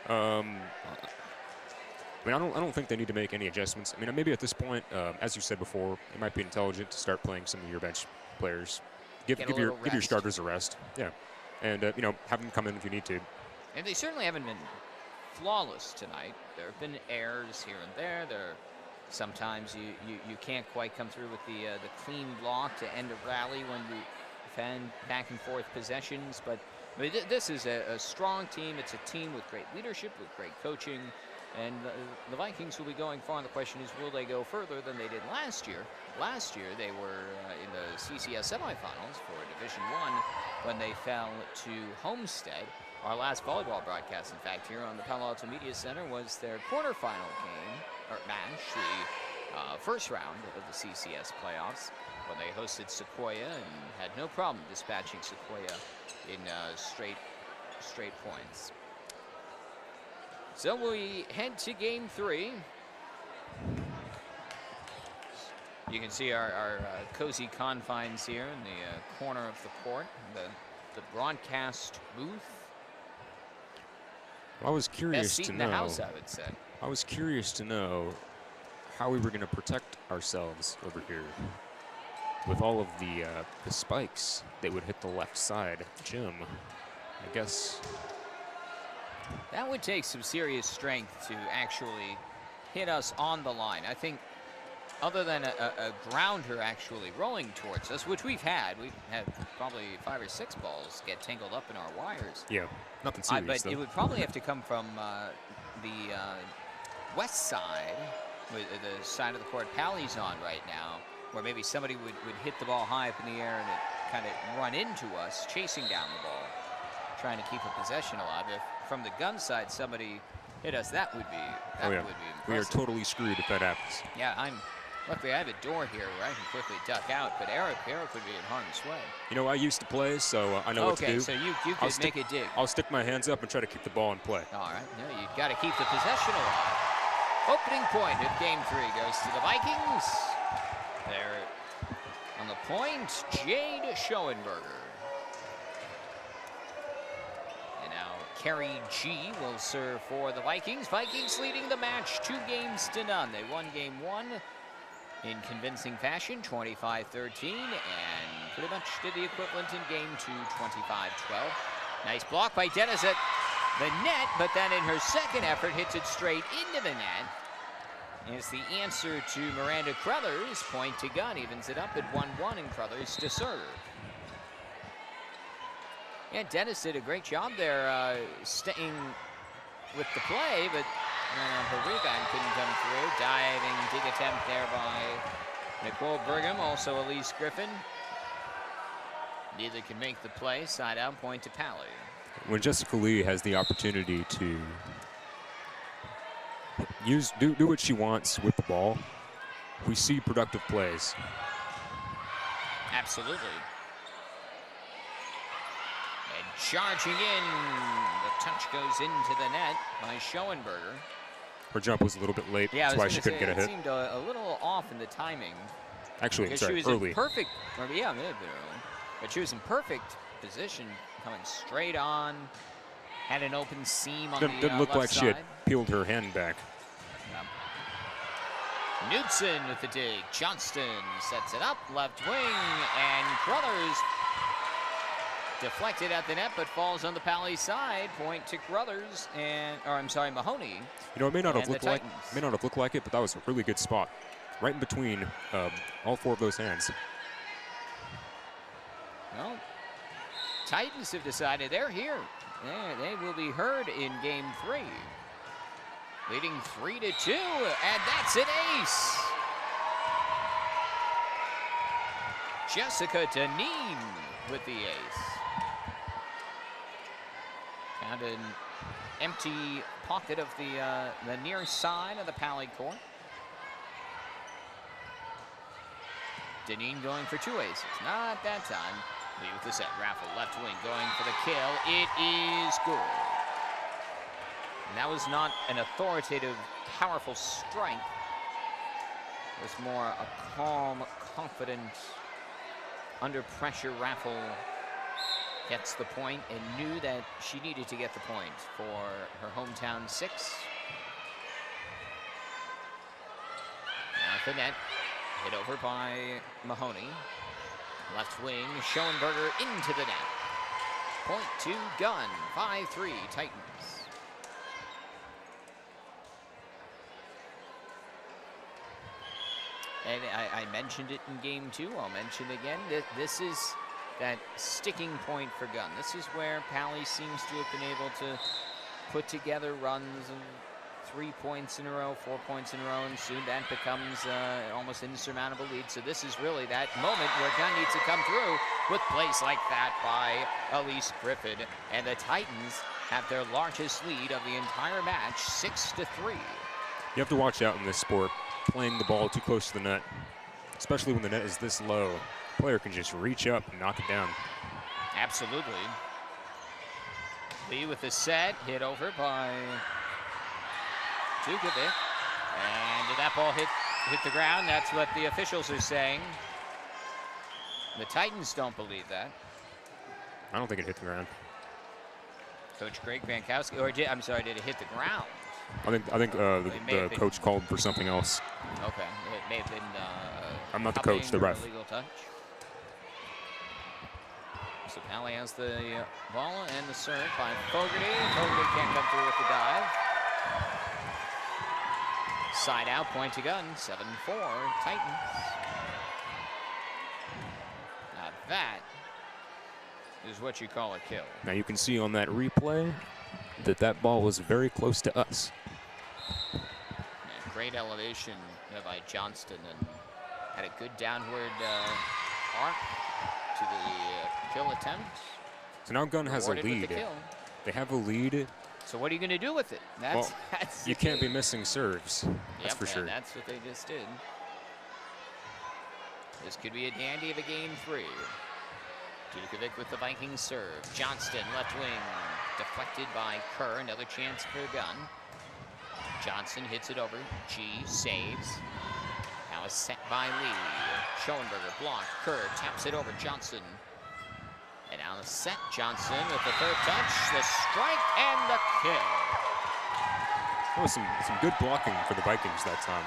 I mean, I don't think they need to make any adjustments. I mean, maybe at this point, as you said before, it might be intelligent to start playing some of your bench players. Give your starters a rest. Yeah, and have them come in if you need to. And they certainly haven't been flawless tonight. There have been errors here and there. Sometimes you can't quite come through with the clean block to end a rally when you defend back and forth possessions. But I mean, this is a strong team. It's a team with great leadership, with great coaching. And the Vikings will be going far. And the question is, will they go further than they did last year? Last year, they were in the CCS semifinals for Division I when they fell to Homestead. Our last volleyball broadcast, in fact, here on the Palo Alto Media Center was their quarterfinal game, or match, the first round of the CCS playoffs. when they hosted Sequoia and had no problem dispatching Sequoia in straight points. So we head to game 3. You can see our cozy confines here in the corner of the court, the broadcast booth. I was curious Best seat to in know. the house, I would say. I was curious to know how we were going to protect ourselves over here with all of the spikes that would hit the left side gym. I guess That would take some serious strength to actually hit us on the line. I think other than a grounder actually rolling towards us, which we've had probably 5 or 6 balls get tangled up in our wires. yeah, nothing serious But though. it would probably have to come from the west side, with the side of the court Paly's on right now, where maybe somebody would hit the ball high up in the air and it kind of run into us, chasing down the ball, trying to keep a possession alive. If from the Gunn side somebody hit us, that would be impressive. We are totally screwed if that happens. Yeah, luckily I have a door here where I can quickly duck out, but Eric would be in harm's way. You know, I used to play, so I know what to do. Okay, so you could make a dig. I'll stick my hands up and try to kick the ball in play. All right, no, you got to keep the possession alive. Opening point of game 3 goes to the Vikings. They're on the point, Jade Schoenberger. And now Carrie G will serve for the Vikings. Vikings leading the match 2-0. They won game 1 in convincing fashion, 25-13, and pretty much did the equivalent in game 2, 25-12. Nice block by Dennis at the net, but then in her second effort hits it straight into the net. Is the answer to Miranda Crothers. Point to Gunn, evens it up at 1-1, and Crothers to serve. Yeah, Dennis did a great job there staying with the play, but her rebound couldn't come through. Diving dig attempt there by Nicole Brigham, also Elise Griffin. Neither can make the play. Side out, point to Paly. When Jessica Lee has the opportunity to do what she wants with the ball, we see productive plays. Absolutely. And charging in, the touch goes into the net by Schoenberger. Her jump was a little bit late, Yeah, that's why she couldn't get a hit. It seemed a little off in the timing. Actually, I'm sorry, she was early. in perfect, or, yeah, it may have been early, but she was in perfect position, coming straight on, had an open seam on the Didn't look left like side. she had peeled her hand back. Knudsen with the dig. Johnston sets it up, left wing, and Crothers deflected at the net, but falls on the Paly side. Point to Crothers Mahoney. You know, it may not have looked Titans. like it, but that was a really good spot, right in between all 4 of those hands. Well, Titans have decided they're here. They will be heard in game 3. Leading 3-2, and that's an ace. Jessica Deneen with the ace. Found an empty pocket of the near side of the Paly court. Deneen going for 2 aces. Not that time. Lee with the set. Raffle left wing going for the kill. It is good. And that was not an authoritative, powerful strike. It was more a calm, confident, under pressure Raffle gets the point and knew that she needed to get the point for her hometown 6. Now at the net, hit over by Mahoney. Left wing, Schoenberger into the net. Point to Gunn, 5-3 Titans. And I mentioned it in game 2. I'll mention it again. This is that sticking point for Gunn. This is where Paly seems to have been able to put together runs of 3 points in a row, 4 points in a row, and soon that becomes almost insurmountable lead. So this is really that moment where Gunn needs to come through with plays like that by Elise Griffin. And the Titans have their largest lead of the entire match, 6-3. You have to watch out in this sport, playing the ball too close to the net. especially when the net is this low. Player can just reach up and knock it down. Absolutely. Lee with the set, hit over by Dukovic. And did that ball hit the ground? That's what the officials are saying. The Titans don't believe that. I don't think it hit the ground. Coach Greg Vankowski, or did it hit the ground? I think the coach called for something else. Okay, it may have been. I'm not the coach, the ref. Illegal touch. So Paly has the ball and the serve by Fogarty. Fogarty can't come through with the dive. Side out, point to Gunn. 7-4, Titans. Now that is what you call a kill. Now you can see on that replay that ball was very close to us. And great elevation by Johnston and had a good downward arc to the kill attempt. So now Gunn has a lead. They have a lead. So what are you going to do with it? That's you can't be missing serves. That's for sure. That's what they just did. This could be a dandy of a game 3. Dukovic with the Vikings serve. Johnston, left wing, deflected by Kerr. Another chance for Gunn. Johnson hits it over. G saves. Now a set by Lee. Schoenberger blocked. Kerr taps it over. Johnson. And now the set. Johnson with the third touch. The strike and the kill. That was some good blocking for the Vikings that time.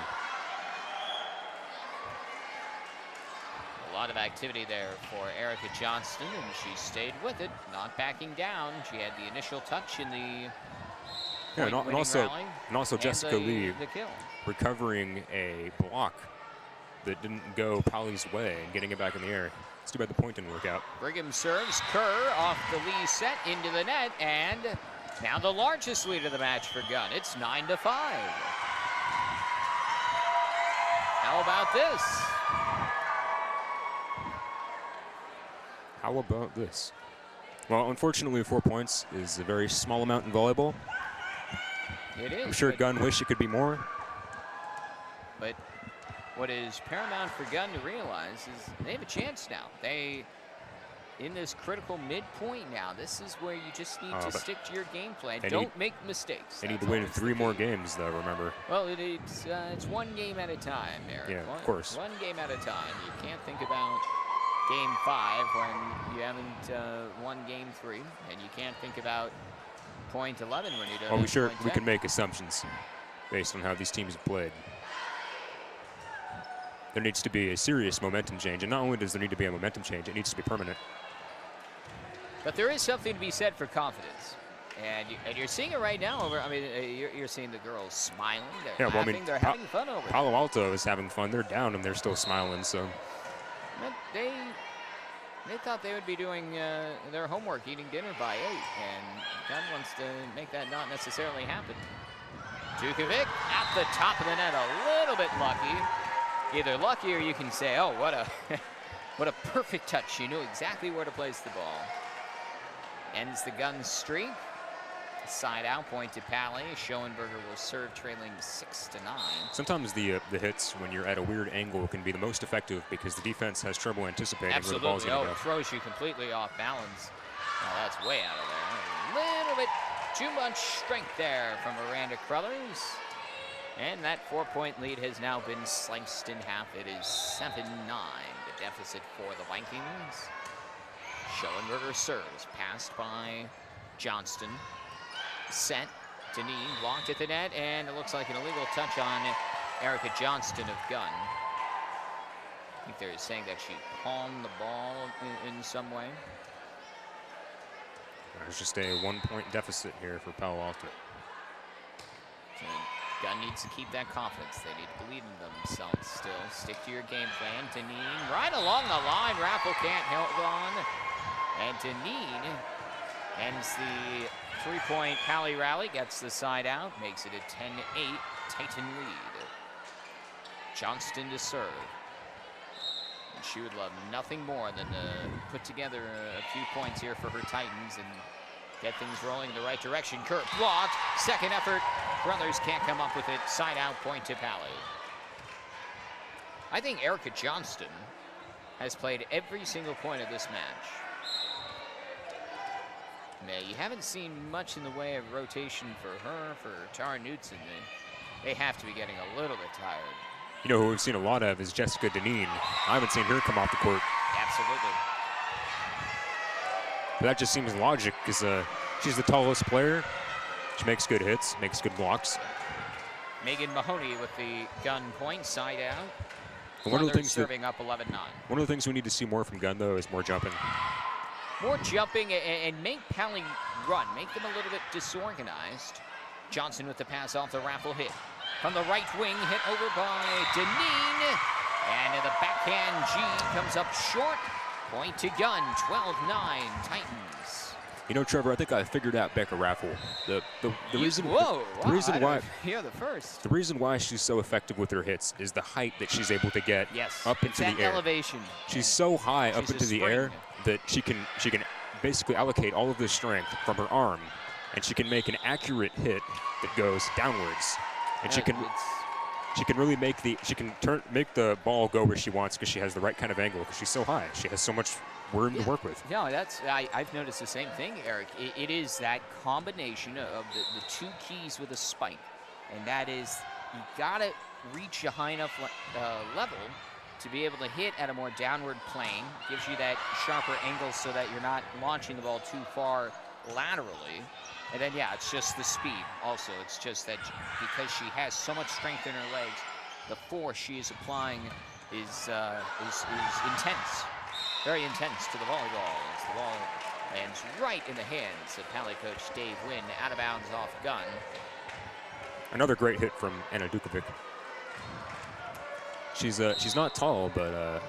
A lot of activity there for Erica Johnston, and she stayed with it, not backing down. She had the initial touch in the and also Jessica Lee the kill. Recovering a block that didn't go Paly's way and getting it back in the air. It's too bad the point didn't work out. Brigham serves. Kerr off the Lee set into the net, and now the largest lead of the match for Gunn. It's 9-5. How about this? How about this? Well, unfortunately, 4 points is a very small amount in volleyball. It is. I'm sure Gunn wished it could be more. But what is paramount for Gunn to realize is they have a chance now. They, in this critical midpoint now, this is where you just need to stick to your game plan. Don't make mistakes. They need to win 3 more games, though, remember. Well, it's one game at a time, Eric. Yeah, of course. One game at a time. You can't think about game 5 when you haven't won game 3, and you can't think about point 11 when you don't. Well, we can make assumptions based on how these teams have played. There needs to be a serious momentum change, and not only does there need to be a momentum change, it needs to be permanent. But there is something to be said for confidence, and you're seeing it right now. You're seeing the girls smiling. They're laughing. They're having fun over it. Palo Alto is having fun. They're down and they're still smiling. So but they thought they would be doing their homework, eating dinner by 8, and Gunn wants to make that not necessarily happen. Dukovic at the top of the net, a little bit lucky. Either lucky or you can say, oh, what a perfect touch. She knew exactly where to place the ball. Ends the Gunn streak. Side out, point to Paly. Schoenberger will serve, trailing 6-9. Sometimes the hits, when you're at a weird angle, can be the most effective because the defense has trouble anticipating where the ball's going to go. It throws you completely off balance. Oh, that's way out of there. A little bit too much strength there from Miranda Crothers. And that 4-point lead has now been sliced in half. It is 7-9, the deficit for the Vikings. Schoenberger serves, passed by Johnston. Set, Deneen blocked at the net, and it looks like an illegal touch on Erica Johnston of Gunn. I think they're saying that she palmed the ball in some way. There's just a 1-point deficit here for Palo Alto. So Gunn needs to keep that confidence. They need to believe in themselves still. Stick to your game plan. Deneen right along the line. Raffle can't help on. And Deneen ends the 3-point Paly rally, gets the side out, makes it a 10-8 Titan lead. Johnston to serve. And she would love nothing more than to put together a few points here for her Titans and get things rolling in the right direction. Kerr blocked, second effort. Brothers can't come up with it. Side out, point to Paly. I think Erica Johnston has played every single point of this match. You haven't seen much in the way of rotation for her, for Tara Knudsen. They have to be getting a little bit tired. You know who we've seen a lot of is Jessica Deneen. I haven't seen her come off the court. Absolutely. But that just seems logic because she's the tallest player. She makes good hits, makes good blocks. Megan Mahoney with the Gunn point, side out. One of the things serving up 11-9. One of the things we need to see more from Gunn, though, is more jumping. More jumping and make Paly run, make them a little bit disorganized. Johnson with the pass off the raffle hit. From the right wing, hit over by Deneen. And in the backhand, G comes up short. Point to Gunn, 12-9, Titans. You know, Trevor, I think I figured out Becca Raffle. The reason why she's so effective with her hits is the height that she's able to get up into the air. Elevation. She's so high up into the air that she can basically allocate all of this strength from her arm, and she can make an accurate hit that goes downwards, and she can really make the ball go where she wants because she has the right kind of angle because she's so high. She has so much room to work with. No, I've noticed the same thing, Eric. It is that combination of the two keys with a spike, and that is you gotta reach a high enough level to be able to hit at a more downward plane. Gives you that sharper angle so that you're not launching the ball too far laterally. And then, yeah, it's just the speed also. It's just that because she has so much strength in her legs, the force she is applying is intense. Very intense to the volleyball. As the ball lands right in the hands of Paly coach Dave Wynn, out of bounds off Gunn. Another great hit from Anna Dukovic. She's not tall, but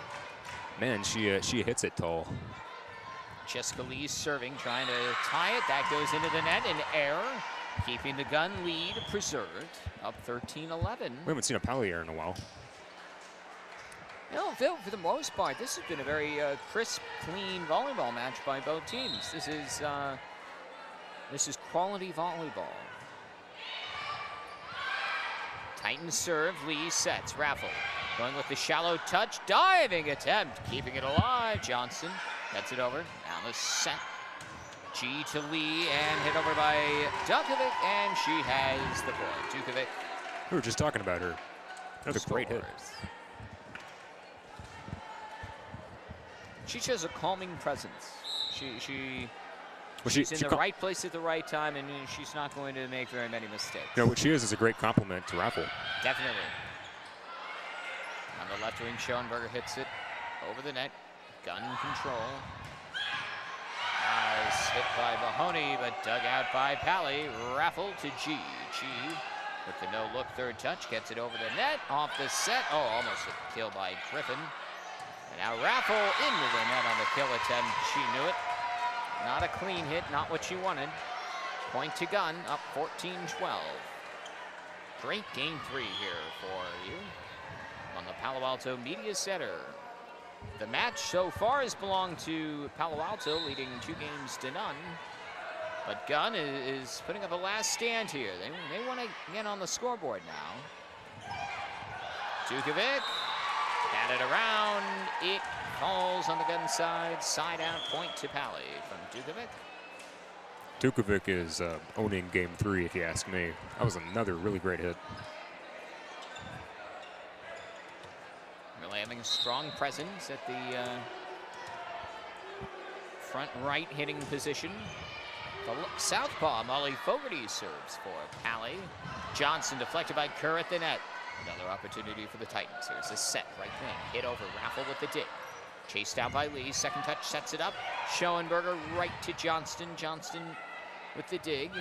man, she hits it tall. Jessica Lee serving, trying to tie it. That goes into the net, an error, keeping the Gunn lead preserved, up 13-11. We haven't seen a Paly error in a while. No, Phil, for the most part, this has been a very crisp, clean volleyball match by both teams. This is quality volleyball. Titans serve, Lee sets, raffle. Going with the shallow touch, diving attempt, keeping it alive. Johnson gets it over, down the set. G to Lee, and hit over by Dukovic, and she has the point. Dukovic. We were just talking about her. Another great hit. She shows a calming presence. She's in the right place at the right time, and she's not going to make very many mistakes. You know, what she is a great compliment to Raffle. Definitely. On the left wing, Schoenberger hits it over the net. Gunn control. Nice hit by Mahoney, but dug out by Paly. Raffle to G. G with the no-look third touch, gets it over the net, off the set. Oh, almost a kill by Griffin. And now Raffle into the net on the kill attempt. She knew it. Not a clean hit, not what she wanted. Point to Gunn, up 14-12. Great game 3 here for you on the Palo Alto Media Center. The match so far has belonged to Palo Alto, leading 2 games to none. But Gunn is putting up a last stand here. They want to get on the scoreboard now. Dukovic, got it around. It falls on the Gunn side. Side out, point to Paly from Dukovic. Dukovic is owning game 3, if you ask me. That was another really great hit. Really having a strong presence at the front right hitting position. The southpaw, Molly Fogarty, serves for Paly. Johnson deflected by Kerr at the net. Another opportunity for the Titans. There's a set right wing. Hit over, Raffle with the dig. Chased out by Lee. Second touch sets it up. Schoenberger right to Johnston. Johnston with the dig.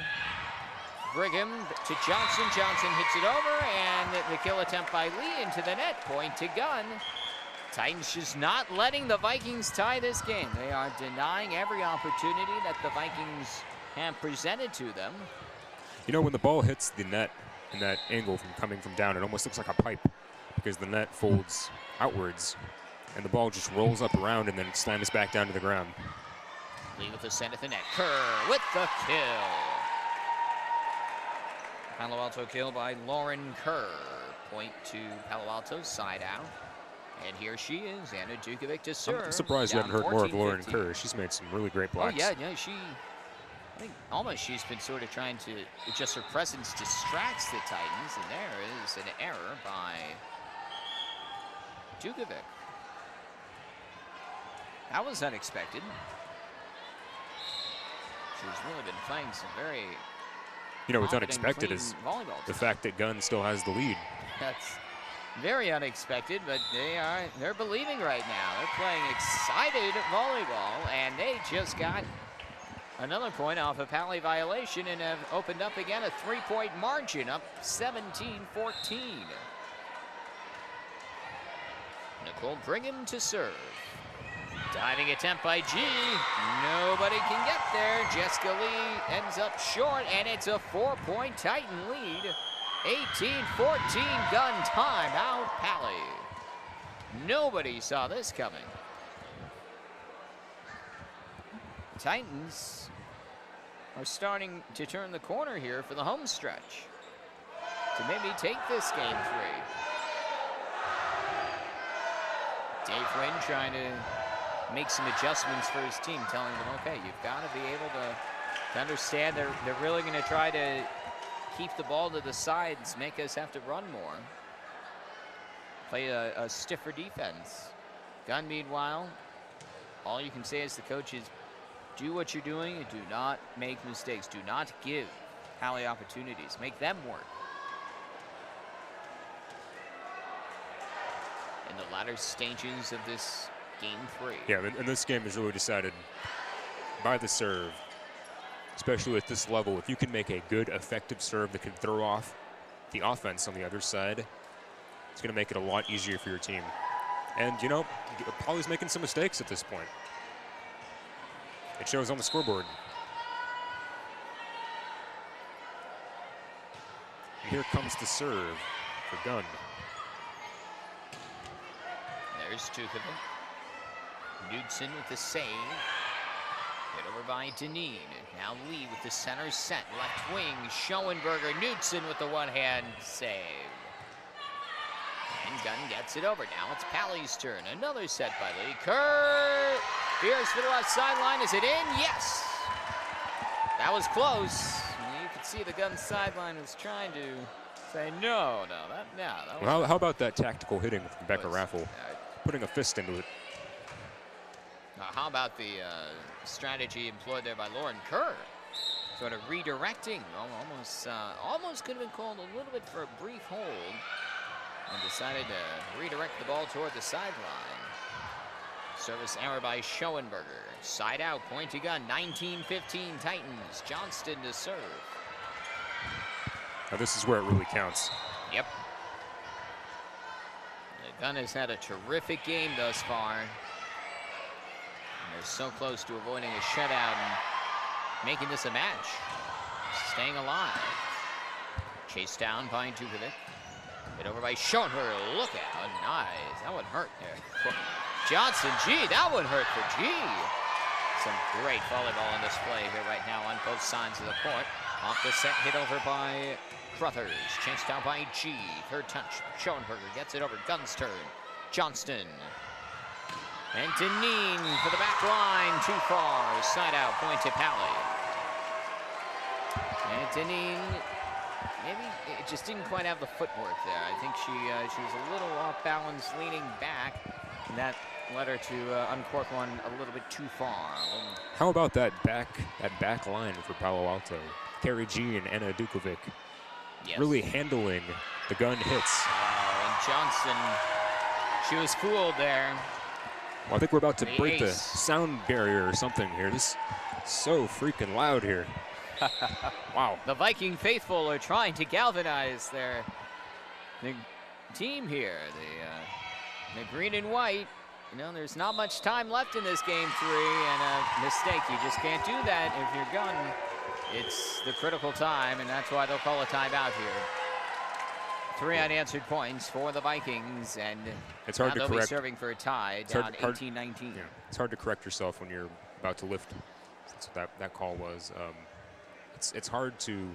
Brigham to Johnson. Johnson hits it over, and the kill attempt by Lee into the net. Point to Gunn. Titans just not letting the Vikings tie this game. They are denying every opportunity that the Vikings have presented to them. You know, when the ball hits the net in that angle from coming from down, it almost looks like a pipe because the net folds outwards and the ball just rolls up around and then slams back down to the ground. Lee with the send at the net. Kerr with the kill. Palo Alto kill by Lauren Kerr. Point to Palo Alto, side out. And here she is, Anna Dukovic to serve. I'm surprised we down haven't heard more of Lauren 14-15. Kerr. She's made some really great Oh, blocks. yeah, I think almost she's been sort of trying to, just her presence distracts the Titans, and there is an error by Dukovic. That was unexpected. She's really been playing some very What's confident, unexpected clean is volleyball the tonight. fact that Gunn still has the lead. That's very unexpected, but they're believing right now. They're playing excited volleyball, and they just got another point off a Paly violation and have opened up again a 3-point margin, up 17-14. Nicole Brigham to serve. Diving attempt by G. Nobody can get there. Jessica Lee ends up short, and it's a 4-point Titan lead. 18-14 Gunn timeout Paly. Nobody saw this coming. Titans are starting to turn the corner here for the home stretch to maybe take this game 3. Dave Wynn trying to make some adjustments for his team, telling them, okay, you've got to be able to understand they're really going to try to keep the ball to the sides, make us have to run more. Play a stiffer defense. Gunn, meanwhile, all you can say as the coach is do what you're doing and do not make mistakes. Do not give Paly opportunities. Make them work. In the latter stages of this game 3. Yeah, and this game is really decided by the serve, especially at this level. If you can make a good, effective serve that can throw off the offense on the other side, it's going to make it a lot easier for your team. And, Paly's making some mistakes at this point. It shows on the scoreboard. And here comes the serve for Gunn. There's Dukovic. Knudsen with the save. Hit over by Deneen. Now Lee with the center set. Left wing, Schoenberger. Knudsen with the one-hand save. And Gunn gets it over. Now it's Paly's turn. Another set by Lee. Kerr veers for the left sideline. Is it in? Yes! That was close. You could see the Gunn sideline was trying to say, no. That Well, how about that tactical hitting from Becca Raffle? Putting a fist into it. How about the strategy employed there by Lauren Kerr? Sort of redirecting. Almost could have been called a little bit for a brief hold. And decided to redirect the ball toward the sideline. Service error by Schoenberger. Side out, point to Gunn. 19-15 Titans. Johnston to serve. Now this is where it really counts. Yep. Gunn has had a terrific game thus far. And they're so close to avoiding a shutout and making this a match. Staying alive. Chased down by Dukovic. Hit over by Schoenberger. Look out. Nice. That one hurt there. Johnson, G. That one hurt for G. Some great volleyball on display here right now on both sides of the court. Off the set, hit over by Crothers. Chased out by G. Third touch. Schoenberger gets it over. Gunn's turn. Johnston. And Deneen for the back line. Too far. Side out. Point to Paly. And Deneen, maybe it just didn't quite have the footwork there. I think she was a little off balance leaning back. And that led her to uncork one a little bit too far. How about that back line for Palo Alto? Carrie G and Anna Dukovic. Yes. Really handling the Gunn hits. And Johnson, she was fooled there. Well, I think we're about to The break the ace. sound barrier or something here. This is so freaking loud here. Wow. The Viking faithful are trying to galvanize their team here. The green and white. There's not much time left in this game 3, and a mistake. You just can't do that if you're Gunn. It's the critical time, and that's why they'll call a timeout here. 3 unanswered points for the Vikings, and It's hard now to they'll be correct. serving for a tie, It's down hard- 18-19. Yeah, it's hard to correct yourself when you're about to lift. That's what that call was. It's hard to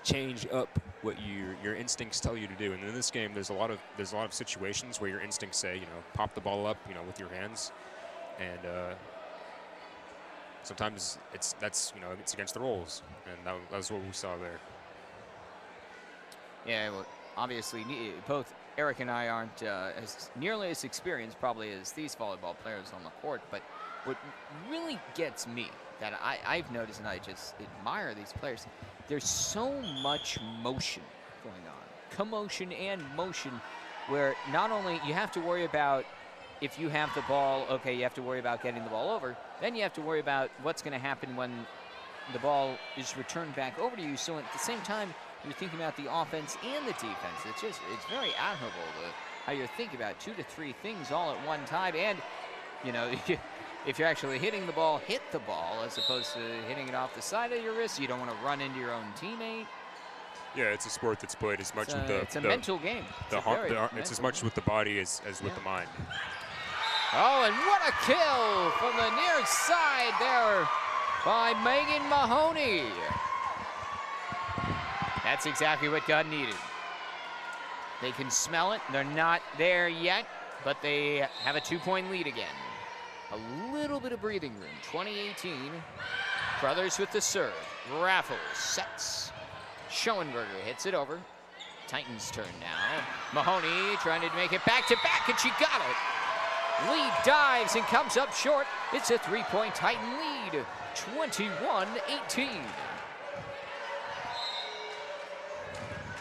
change up what your instincts tell you to do. And in this game, there's a lot of situations where your instincts say, pop the ball up, with your hands, and sometimes it's against the rules, and that was what we saw there. Yeah, well, obviously, both Eric and I aren't nearly as experienced probably as these volleyball players on the court, but what really gets me, that I've noticed and I just admire these players, there's so much motion going on, commotion and motion, where not only you have to worry about if you have the ball, okay, you have to worry about getting the ball over, then you have to worry about what's going to happen when the ball is returned back over to you. So at the same time, you're thinking about the offense and the defense. It's very admirable how you're thinking about 2 to 3 things all at one time. And, if you're actually hitting the ball, hit the ball as opposed to hitting it off the side of your wrist. You don't want to run into your own teammate. Yeah, it's a sport that's played as much with It's a mental game. It's as much with the body as with the mind. Oh, and what a kill from the near side there by Megan Mahoney. That's exactly what Gunn needed. They can smell it. They're not there yet, but they have a 2-point lead again. A little bit of breathing room. 2018. Brothers with the serve. Raffles sets. Schoenberger hits it over. Titans turn now. Mahoney trying to make it back-to-back, and she got it. Lee dives and comes up short. It's a 3-point Titan lead. 21-18.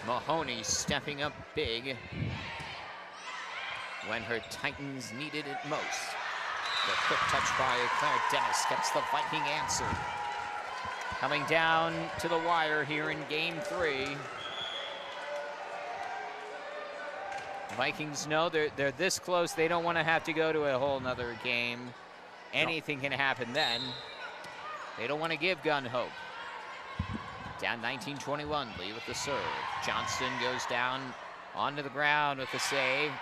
Mahoney stepping up big when her Titans needed it most. The quick touch by Claire Dennis gets the Viking answer. Coming down to the wire here in game 3. Vikings know they're this close. They don't want to have to go to a whole nother game. Anything can happen then. They don't want to give Gunn hope. Down 19-21, Lee with the serve. Johnston goes down onto the ground with the save.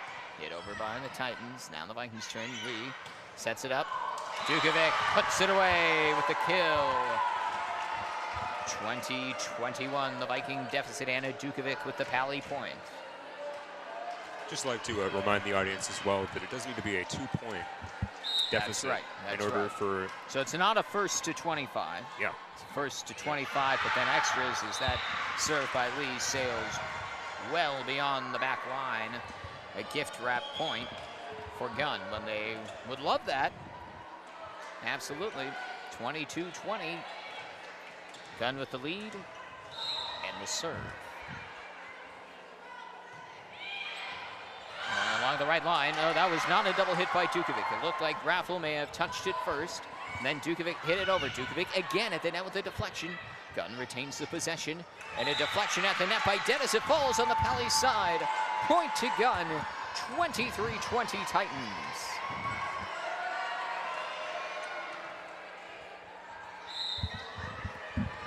Hit over by the Titans. Now the Vikings turn. Lee sets it up. Dukovic puts it away with the kill. 20-21, the Viking deficit. Anna Dukovic with the Paly point. Just like to remind the audience as well that it does need to be a 2-point deficit. That's in order right. for. So it's not a first to 25. Yeah. It's first to 25, but then extras as that serve by Lee sails well beyond the back line. A gift wrap point for Gunn when they would love that. Absolutely. 22-20. Gunn with the lead and the serve. Along the right line. Oh, that was not a double hit by Dukovic. It looked like Raffel may have touched it first. And then Dukovic hit it over. Dukovic again at the net with a deflection. Gunn retains the possession. And a deflection at the net by Dennis. It falls on the Paly side. Point to Gunn. 23-20 Titans.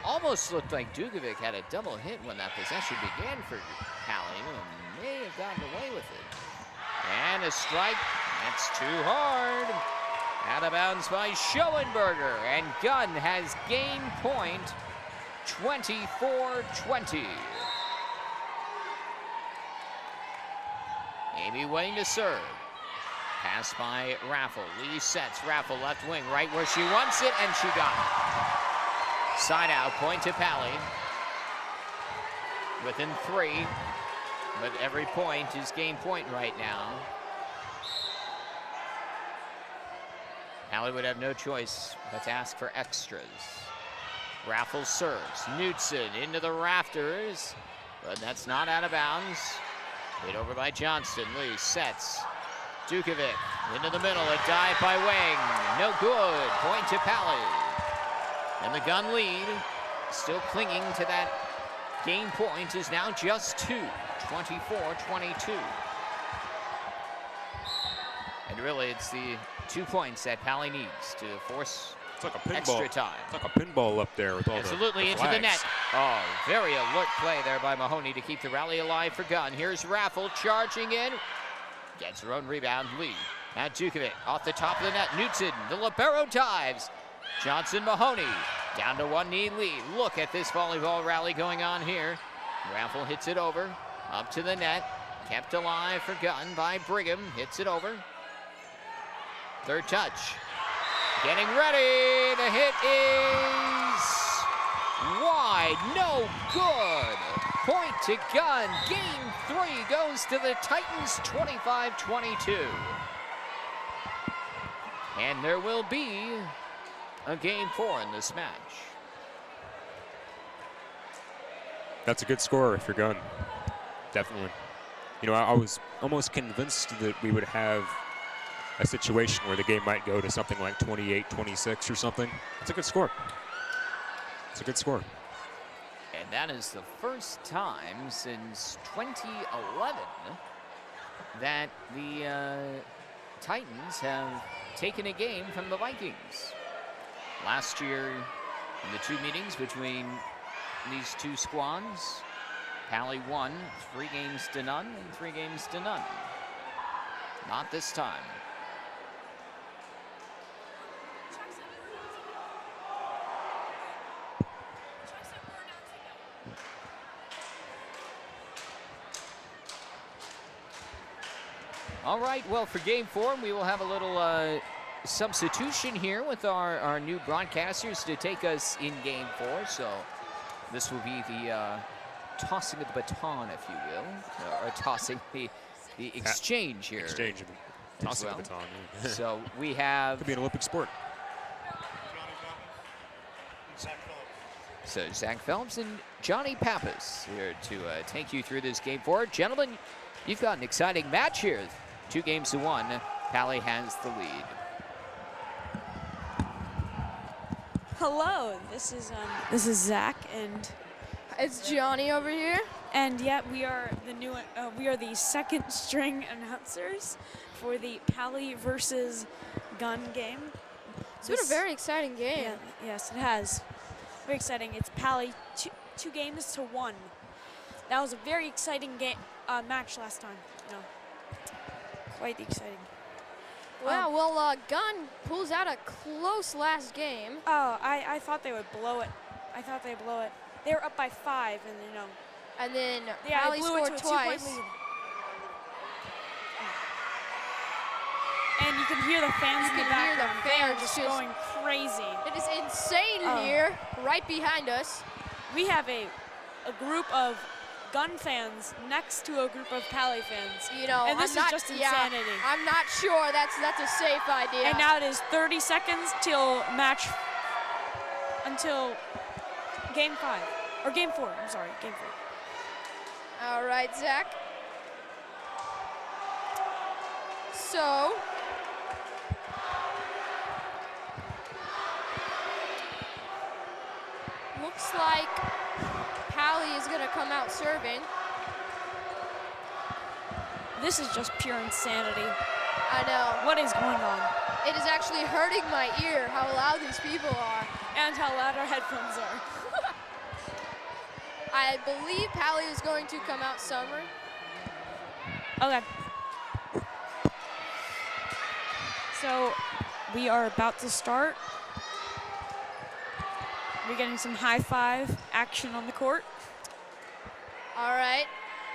Almost looked like Dukovic had a double hit when that possession began for Paly, and may have gotten away with it. And a strike. That's too hard. Out of bounds by Schoenberger, and Gunn has gained point. 24-20. Amy waiting to serve. Pass by Raffel. Lee sets. Raffel left wing, right where she wants it, and she got it. Side out, point to Paly. Within 3, but every point is game point right now. Paly would have no choice but to ask for extras. Raffel serves. Knudsen into the rafters, but that's not out of bounds. Hit over by Johnston. Lee sets. Dukovic into the middle. A dive by Wang. No good. Point to Paly. And the Gunn lead, still clinging to that game point, is now just 2. 24-22. And really, it's the 2 points that Paly needs to force extra time. It's like a pinball up there with all absolutely the into the net. Oh, very alert play there by Mahoney to keep the rally alive for Gunn. Here's Raffel charging in. Gets her own rebound. Lee. Now Dukovic off the top of the net. Knudsen, the libero dives. Johnson, Mahoney. Down to one knee lead. Look at this volleyball rally going on here. Raffle hits it over, up to the net. Kept alive for Gunn by Brigham. Hits it over. Third touch. Getting ready. The hit is wide. No good. Point to Gunn. Game 3 goes to the Titans, 25-22. And there will be a game 4 in this match. That's a good score if you're Gunn. Definitely. You know, I was almost convinced that we would have a situation where the game might go to something like 28-26 or something. It's a good score. It's a good score. And that is the first time since 2011 that the Titans have taken a game from the Vikings. Last year, in the 2 meetings between these 2 squads, Paly won 3 games to none and 3 games to none. Not this time. All right, well, for game 4, we will have a little substitution here with our new broadcasters to take us in game 4. So this will be the tossing of the baton, if you will, or tossing the exchange here. Exchange, tossing the baton. Yeah. So we have... Could be an Olympic sport. So Zach Phelps and Johnny Pappas here to take you through this game 4. Gentlemen, you've got an exciting match here. 2 games to 1. Paly has the lead. Hello, this is Zach, and It's Johnny over here. and yeah, we are the second string announcers for the Paly versus Gunn game. It's been a very exciting game. Yeah, yes, it has. Very exciting. It's Paly 2 games to 1. That was a very exciting game match last time. You know, quite exciting. Wow, well, Gunn pulls out a close last game. Oh, I thought they would blow it. I thought they'd blow it. They were up by 5, and you know. And then Yeah, Paly they blew it scored to a 2-point twice. lead. And you can hear the fans in the can hear the background. They are fans just just- going crazy. It is insane Oh. here, right behind us. We have a group of Gunn fans next to a group of Paly fans. You know, And this I'm is not, just yeah, insanity. I'm not sure that's a safe idea. And now it is 30 seconds until game 5. Or game 4, I'm sorry, game 4. All right, Zach. So, looks like Paly is going to come out serving. This is just pure insanity. I know. What is going on? It is actually hurting my ear how loud these people are. And how loud our headphones are. I believe Paly is going to come out summer. Okay. So we are about to start. We're getting some high five action on the court. All right,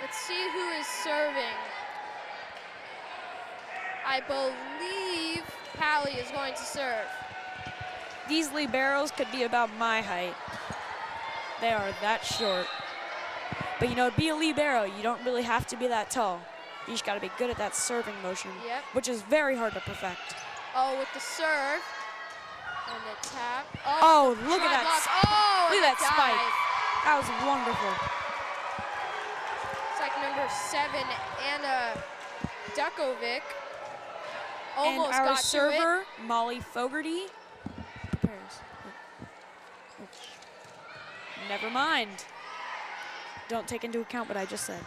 let's see who is serving. I believe Paly is going to serve. These liberos could be about my height. They are that short. But you know, to be a libero, you don't really have to be that tall. You just gotta be good at that serving motion, Yep. which is very hard to perfect. Oh, with the serve and the tap. Oh, look at try that block. spike. Oh, Look and at the that spike. dive. That was wonderful. It's like number 7, Anna Dukovic. Almost And our got to server, Molly Fogarty, prepares. Never mind. Don't take into account what I just said.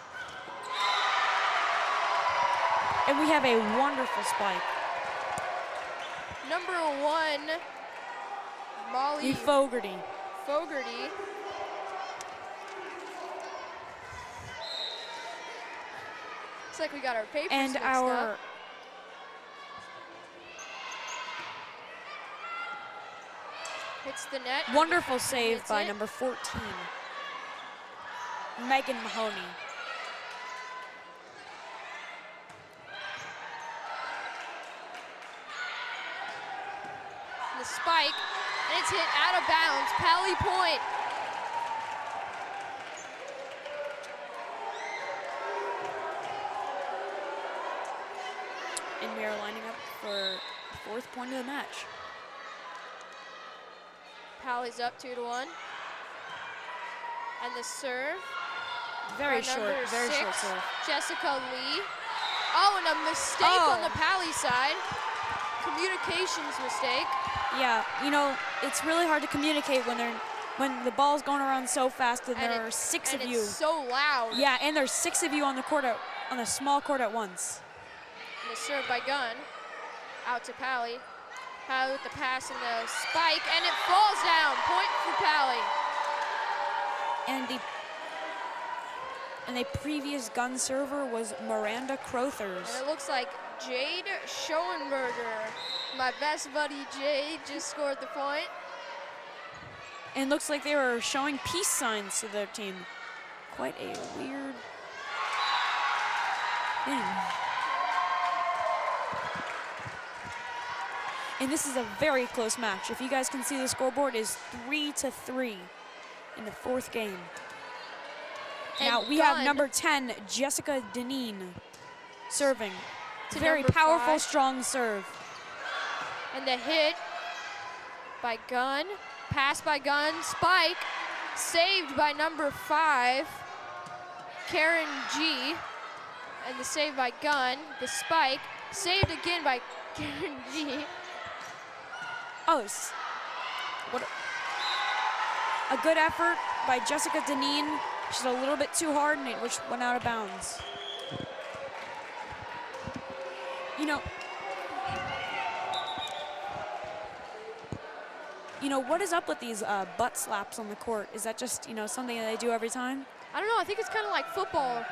And we have a wonderful spike. it. Number 1, Molly Fogarty. Fogarty. Looks like we got our papers And mixed our up. Hits the net. wonderful save Hits by it. number 14. Megan Mahoney. The spike, and it's hit out of bounds. Paly point. And we are lining up for the 4th point of the match. Paly's up 2-1. And the serve. Very by short, number very 6, short serve. Jessica Lee. Oh, and a mistake on the Paly side. Communications mistake. Yeah, you know, it's really hard to communicate when the ball's going around so fast and there are 6 of you. It's so loud. Yeah, and there's 6 of you on the court on a small court at once. And the serve by Gunn. Out to Paly. Paly with the pass and the spike, and it falls down. Point for Paly. And the previous Gunn server was Miranda Crothers. And it looks like Jade Schoenberger, my best buddy Jade, just scored the point. And it looks like they were showing peace signs to their team. Quite a weird thing. And this is a very close match. If you guys can see, the scoreboard is 3-3 in the 4th game. And now we have number 10, Jessica Deneen, serving. Very powerful, 5. strong serve. And the hit by Gunn. Pass by Gunn. Spike. Saved by number 5, Karen G. And the save by Gunn. The spike. Saved again by Karen G. Oh, what a good effort by Jessica Deneen. She's a little bit too hard, and which went out of bounds. You know, what is up with these butt slaps on the court? Is that just, something that they do every time? I don't know, I think it's kind of like football.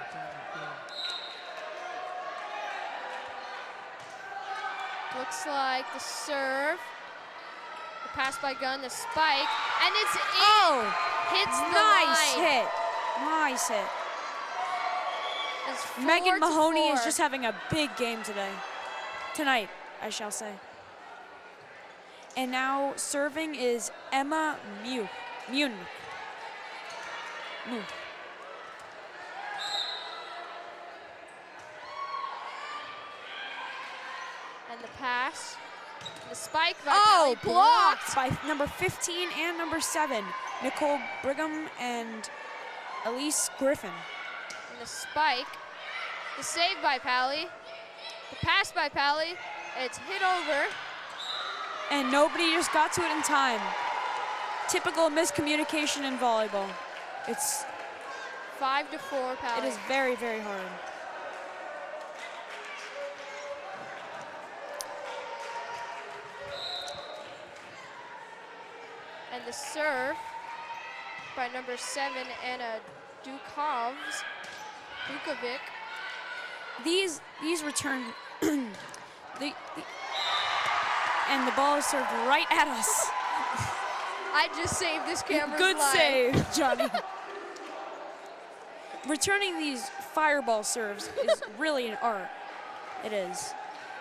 Looks like the serve. The pass by Gunn, the spike, and it's in. Oh, hits the nice line. hit. Nice hit. It's Megan 4-4. Mahoney is just having a big game tonight, I shall say. And now serving is Emma Mune. And the pass. The spike by Oh, Paly, blocked by number 15 and number 7, Nicole Brigham and Elise Griffin. And the spike. The save by Paly. The pass by Paly. It's hit over. And nobody just got to it in time. Typical miscommunication in volleyball. It's 5-4 Paly. It is very, very hard. And the serve by number 7, Anna Dukovic. These return, and the ball is served right at us. I just saved this camera's Good life. save, Johnny. Returning these fireball serves is really an art. It is.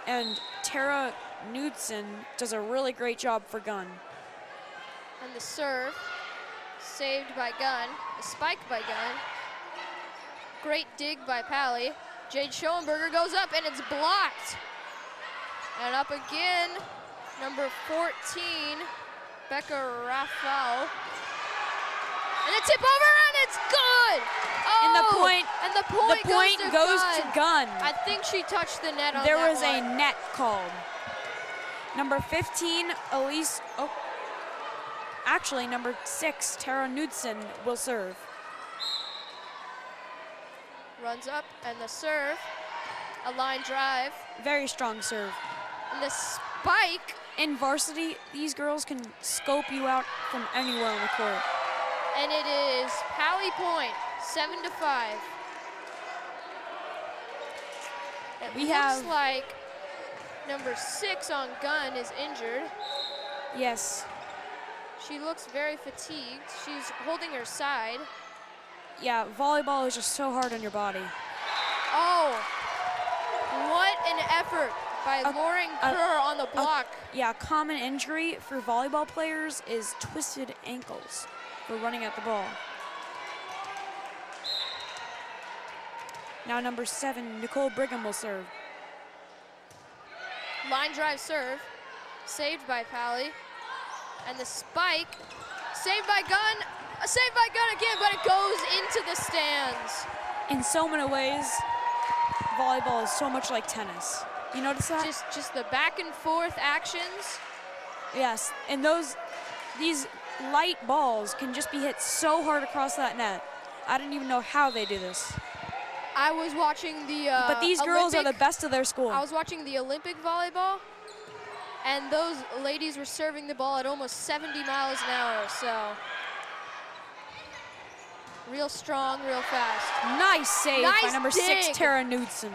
And Tara Knudsen does a really great job for Gunn. And the serve, saved by Gunn. The spike by Gunn. Great dig by Paly. Jade Schoenberger goes up and it's blocked. And up again, number 14, Becca Raffel. And a tip over and it's good. Oh, And the point goes to Gunn. I think she touched the net on There that was a one. net called. Number 15, Elise, actually number 6, Tara Knudsen will serve. Runs up and the serve, a line drive. Very strong serve. And the spike. In varsity, these girls can scope you out from anywhere on the court. And it is Paly point, 7-5. It looks like number 6 on Gunn is injured. Yes. She looks very fatigued. She's holding her side. Yeah, volleyball is just so hard on your body. Oh, what an effort by Lauren Kerr on the block. Yeah, a common injury for volleyball players is twisted ankles for running at the ball. Now number 7, Nicole Brigham will serve. Line drive serve, saved by Paly. And the spike, saved by Gunn. Saved by Gunn again, but it goes into the stands. In so many ways, volleyball is so much like tennis. You notice that? Just the back and forth actions. Yes, and these light balls can just be hit so hard across that net. I don't even know how they do this. I was watching the But these girls are the best of their school. I was watching the Olympic volleyball, and those ladies were serving the ball at almost 70 miles an hour, so real strong, real fast. Nice save by Nice number 6, dig. Tara Knudsen.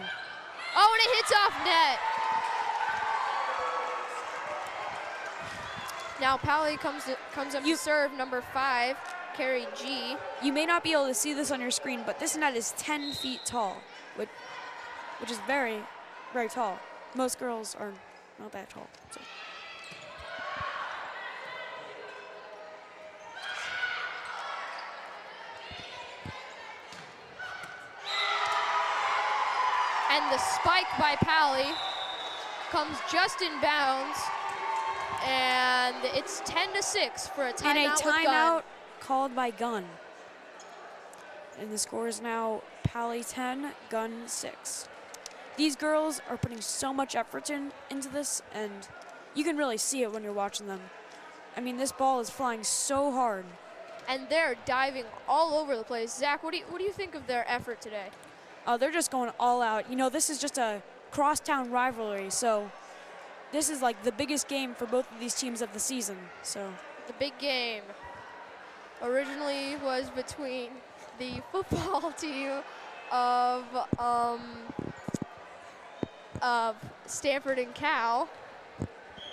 Oh, and it hits off net. Now Paly comes up to serve, number 5, Carrie G. You may not be able to see this on your screen, but this net is 10 feet tall, which is very, very tall. Most girls are not that tall. So. And the spike by Paly comes just in bounds, and it's 10-6 for a timeout. And a with timeout Gunn. called by Gunn. And the score is now Paly 10, Gunn 6. These girls are putting so much effort into this, and you can really see it when you're watching them. I mean, this ball is flying so hard. And they're diving all over the place. Zach, what do you think of their effort today? Oh, they're just going all out. You know, this is just a crosstown rivalry, so this is like the biggest game for both of these teams of the season. So The big game originally was between the football team of Stanford and Cal,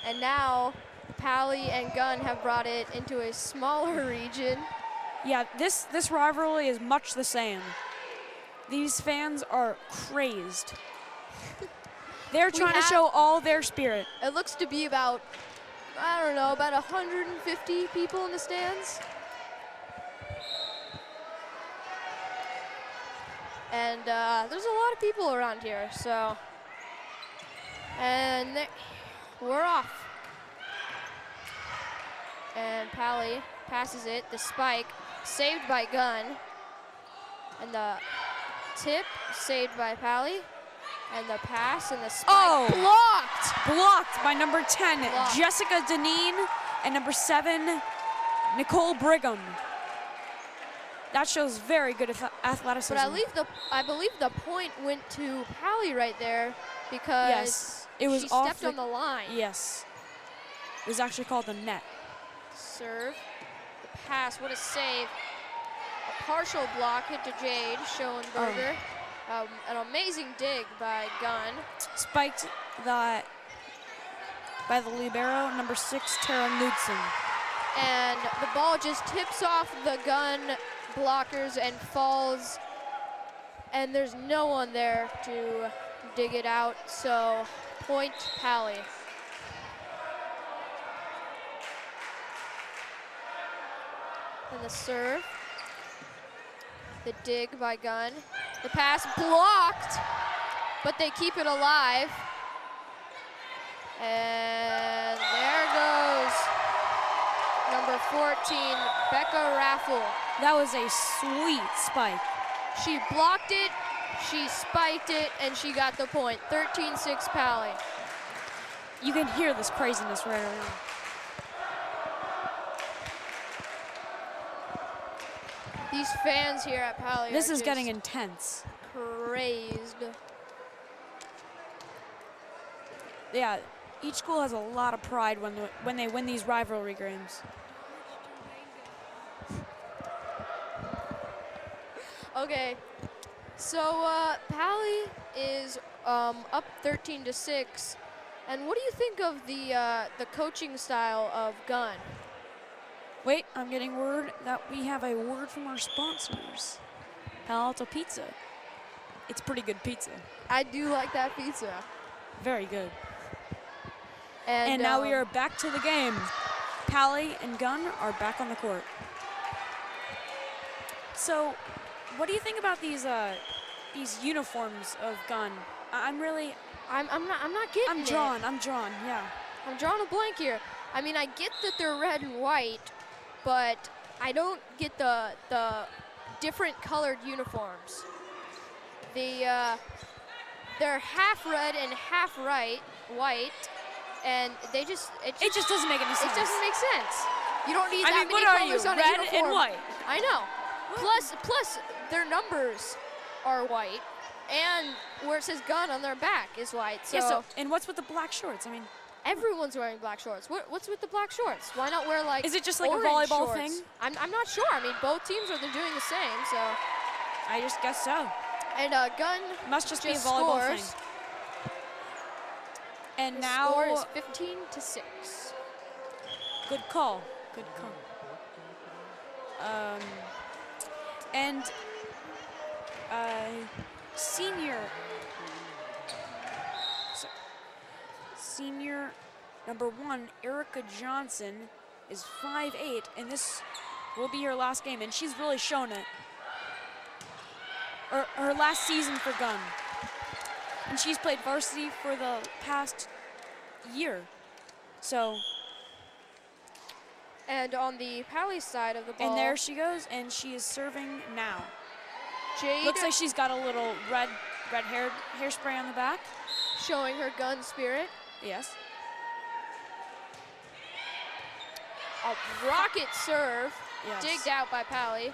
and now Paly and Gunn have brought it into a smaller region. yeah, this rivalry is much the same. These fans are crazed. They're trying to show all their spirit. It looks to be about, I don't know, about 150 people in the stands. And there's a lot of people around here, so. And we're off. And Paly passes it, the spike, saved by Gunn. And the tip, saved by Paly. And the pass and the spike, blocked! Blocked by number 10, Blocked. Jessica Deneen, and number 7, Nicole Brigham. That shows very good athleticism. But I believe the point went to Paly right there because Yes, it was she off stepped on the line. Yes. It was actually called the net. Serve, the pass, what a save. A partial block hit to Jade Schoenberger. An amazing dig by Gunn. Spiked that by the libero, number 6, Tara Knudsen. And the ball just tips off the Gunn blockers and falls. And there's no one there to dig it out, so point Paly. And the serve. The dig by Gunn. The pass blocked, but they keep it alive. And there goes number 14, Becca Raffel. That was a sweet spike. She blocked it, she spiked it, and she got the point. 13-6 Paly. You can hear this craziness right around. These fans here at Paly This are is getting just intense. crazed. Yeah, each school has a lot of pride when they win these rivalry games. Okay, so Paly is up 13-6, and what do you think of the coaching style of Gunn? Wait, I'm getting word that we have a word from our sponsors. Palo Alto pizza. It's pretty good pizza. I do like that pizza. Very good. And, now we are back to the game. Paly and Gunn are back on the court. So, what do you think about these uniforms of Gunn? I'm not getting I'm it. drawn, yeah. I'm drawing a blank here. I mean, I get that they're red and white, but I don't get the different colored uniforms. They're half red and half white, and it just doesn't make any sense. It doesn't make sense. You don't need I that mean, many what are you, colors on a red uniform. and white? I know. Plus, their numbers are white, and where it says Gunn on their back is white. So, Yeah, and what's with the black shorts? I mean, everyone's wearing black shorts. What's with the black shorts? Why not wear like? Is it just like a orange volleyball shorts? thing? I'm not sure. I mean, both teams are doing the same. So, I just guess so. and Gunn Must just be a just volleyball scores. thing. And The now, score is 15-6. good call. Good call. And senior number 1, Erica Johnson, is 5'8", and this will be her last game, and she's really shown it. Or her last season for Gunn. And she's played varsity for the past year. So, And on the Paly side of the ball, and there she goes, and she is serving now. Jade Looks like she's got a little red hairspray on the back. showing her Gunn spirit. Yes. A rocket serve, Yes. digged out by Paly.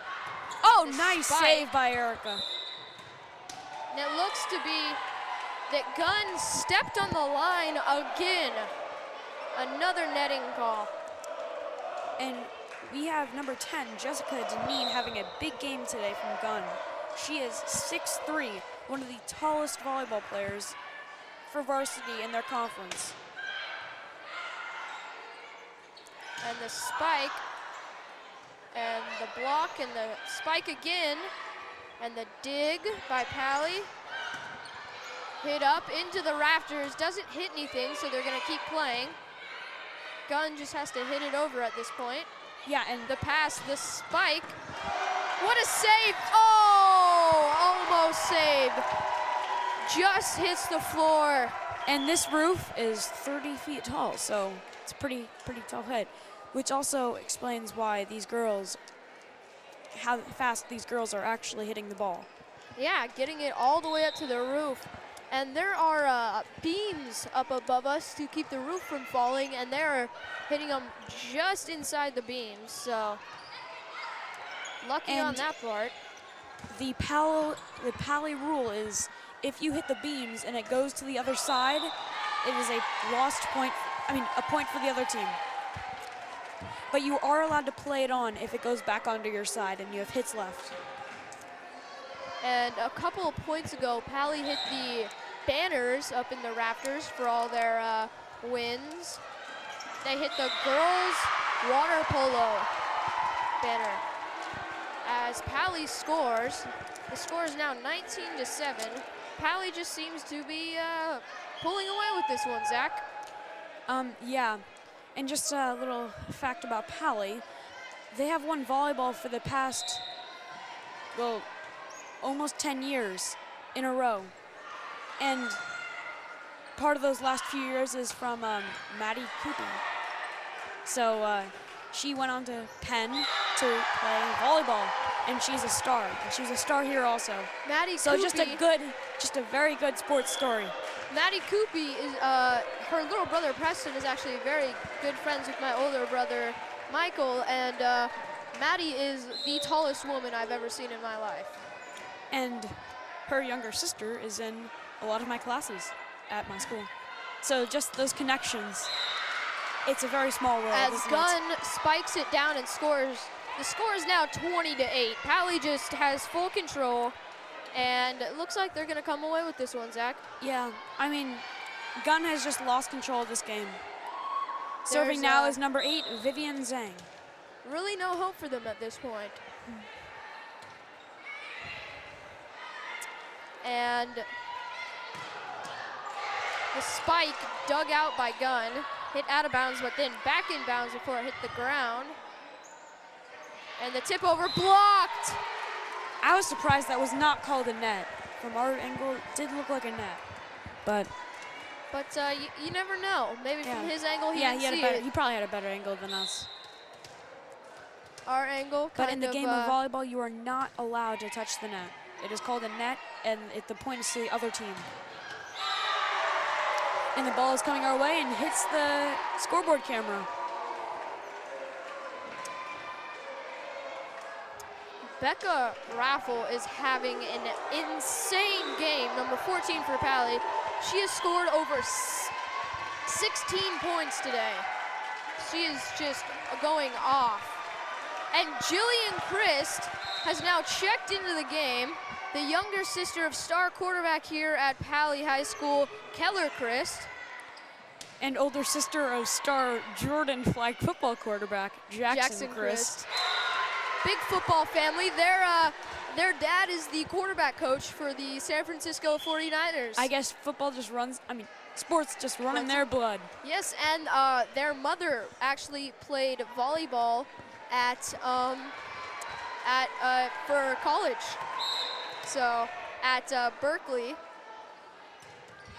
Oh, The nice spike. save by Erica. And it looks to be that Gunn stepped on the line again. Another netting call. And we have number 10, Jessica Deneen, having a big game today from Gunn. She is 6'3", one of the tallest volleyball players for varsity in their conference. And the spike, and the block, and the spike again, and the dig by Paly. Hit up into the rafters, doesn't hit anything, so they're gonna keep playing. Gunn just has to hit it over at this point. Yeah, and The pass, the spike. What a save! Oh, almost saved. Just hits the floor. And this roof is 30 feet tall, so it's a pretty tall height, which also explains why these girls, how fast these girls are actually hitting the ball. Yeah, getting it all the way up to the roof. And there are beams up above us to keep the roof from falling, and they're hitting them just inside the beams, so lucky on And that part. The Paly rule is if you hit the beams and it goes to the other side, it is a lost point, a point for the other team. But you are allowed to play it on if it goes back onto your side and you have hits left. And a couple of points ago, Paly hit the banners up in the rafters for all their wins. They hit the girls' water polo banner. As Paly scores, the score is now 19-7. Paly just seems to be pulling away with this one, Zach. Yeah, and just a little fact about Paly, they have won volleyball for the past, well, almost 10 years in a row. And part of those last few years is from Maddie Cooper. So she went on to Penn to play volleyball, and she's a star. And she's a star here also. Maddie So Coopy, just a very good sports story. Maddie Coopy is her little brother Preston is actually very good friends with my older brother Michael, and Maddie is the tallest woman I've ever seen in my life. And her younger sister is in a lot of my classes at my school. So just those connections. It's a very small world. As isn't it? Gunn spikes it down and scores, the score is now 20-8. Paly just has full control, and it looks like they're gonna come away with this one, Zach. Yeah, Gunn has just lost control of this game. Serving There's, now is number 8, Vivian Zhang. Really no hope for them at this point. And the spike dug out by Gunn, hit out of bounds, but then back in bounds before it hit the ground. And the tip over blocked. I was surprised that was not called a net. From our angle, it did look like a net, but you never know. Maybe from his angle, he didn't see he probably had a better angle than us. Our angle, But in the game of volleyball, you are not allowed to touch the net. It is called a net, and the point is to the other team. And the ball is coming our way and hits the scoreboard camera. Becca Raffle is having an insane game, number 14 for Paly. She has scored over 16 points today. She is just going off. And Jillian Christ has now checked into the game, the younger sister of star quarterback here at Paly High School, Keller Christ. And older sister of star Jordan flag football quarterback, Jackson Christ. Big football family. Their dad is the quarterback coach for the San Francisco 49ers. I guess football just runs, sports just run in their blood. Yes, and their mother actually played volleyball for college. So at Berkeley.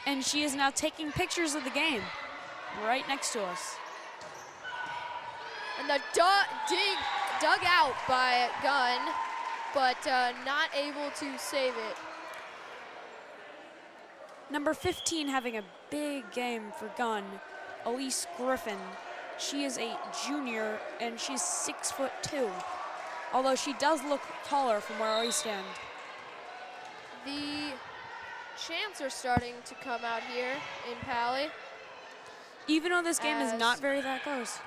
And she is now taking pictures of the game right next to us. And the dug out by Gunn, but not able to save it. Number 15 having a big game for Gunn, Elise Griffin. She is a junior and she's 6'2", although she does look taller from where we stand. The chants are starting to come out here in Paly. Even though this game is not that close.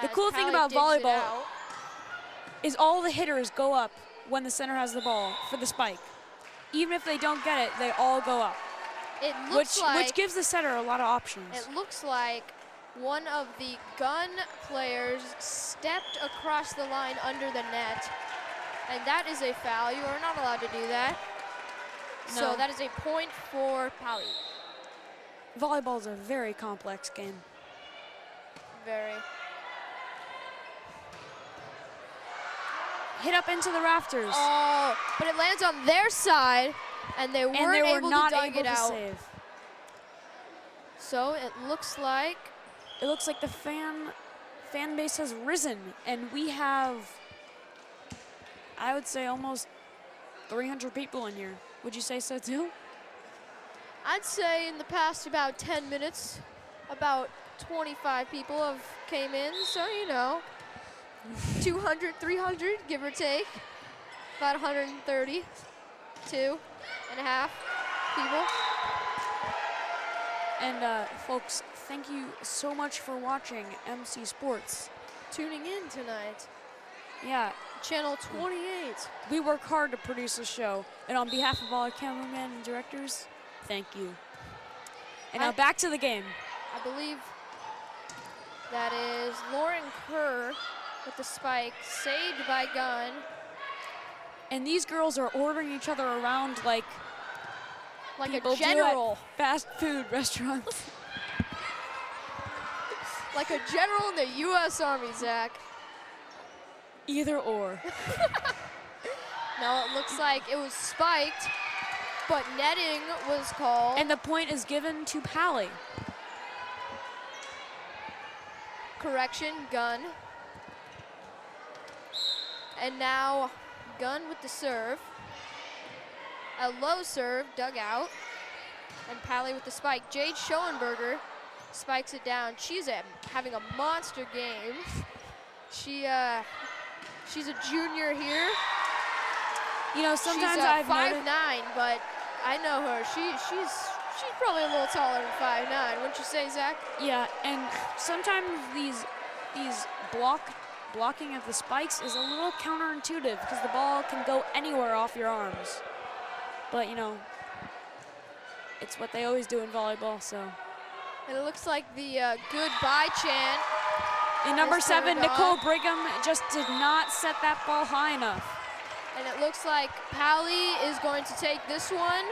The As cool thing Paly about digs it volleyball out. is all the hitters go up when the center has the ball for the spike. Even if they don't get it, they all go up. It looks which gives the setter a lot of options. It looks like one of the Gunn players stepped across the line under the net, and that is a foul. You are not allowed to do that. No. So that is a point for Paly. Volleyball is a very complex game. Very. Hit up into the rafters. Oh, but it lands on their side, and they weren't not able to able to out. save. So it looks like the fan base has risen, and we have, I would say, almost 300 people in here. Would you say so too? I'd say in the past about 10 minutes, about 25 people have came in, so 200, 300, give or take. About 132 and a half people. And folks, thank you so much for watching MC Sports. Tuning in tonight. Yeah, Channel 28. we work hard to produce this show, and on behalf of all our cameramen and directors, thank you. And now back to the game. I believe that is Lauren Kerr with the spike, saved by Gunn. And these girls are ordering each other around like people a general. do at fast food restaurants. Like a general in the U.S. Army, Zach. Either or. No, it looks like it was spiked, but netting was called. And the point is given to Paly. Correction, Gunn. And now Gunn with the serve. A low serve, dug out. And Paly with the spike. Jade Schoenberger spikes it down. She's having a monster game. She's a junior here. Sometimes she's I've 5'9", noticed, but I know her. She's probably a little taller than 5'9", wouldn't you say, Zach? yeah, and sometimes these blocking of the spikes is a little counterintuitive because the ball can go anywhere off your arms. But it's what they always do in volleyball. So. And it looks like the goodbye chant. And number is 7, turned Nicole on. Brigham, just did not set that ball high enough. And it looks like Paly is going to take this one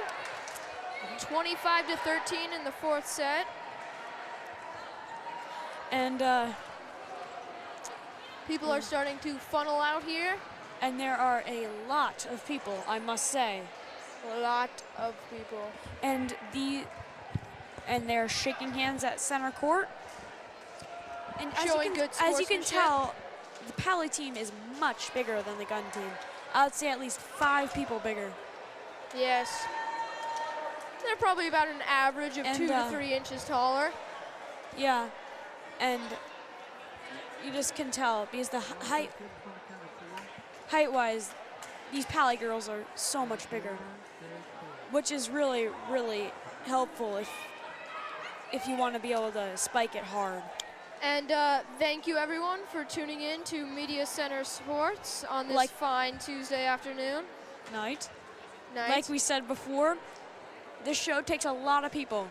25-13 in the fourth set. And People are starting to funnel out here. and there are a lot of people, I must say. A lot of people. And they're shaking hands at center court. And Showing good as you can sportsmanship. tell, the Paly team is much bigger than the Gunn team. I would say at least 5 people bigger. Yes. They're probably about an average of And, 2 to 3 inches taller. Yeah, and you just can tell because the height-wise, these Paly girls are so much bigger, which is really, really helpful if you want to be able to spike it hard. And thank you everyone for tuning in to Media Center Sports on this Like- fine Tuesday afternoon. Night. Night. Like we said before, this show takes a lot of people.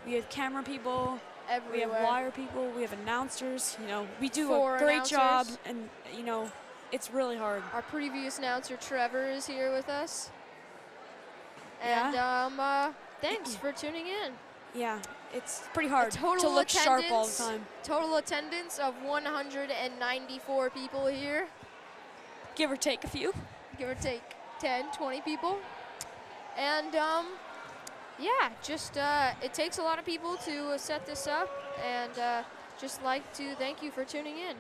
We have camera people, we Everywhere. have wire people, we have announcers. You know, we do 4 a great job, announcers. and you know, it's really hard. Our previous announcer Trevor is here with us. Yeah. And thanks for tuning in. Yeah, it's pretty hard to total look sharp all the attendance- time. Total attendance of 194 people here, Give or take a few. give or take 10, 20 people. And yeah, just it takes a lot of people to set this up, and just like to thank you for tuning in.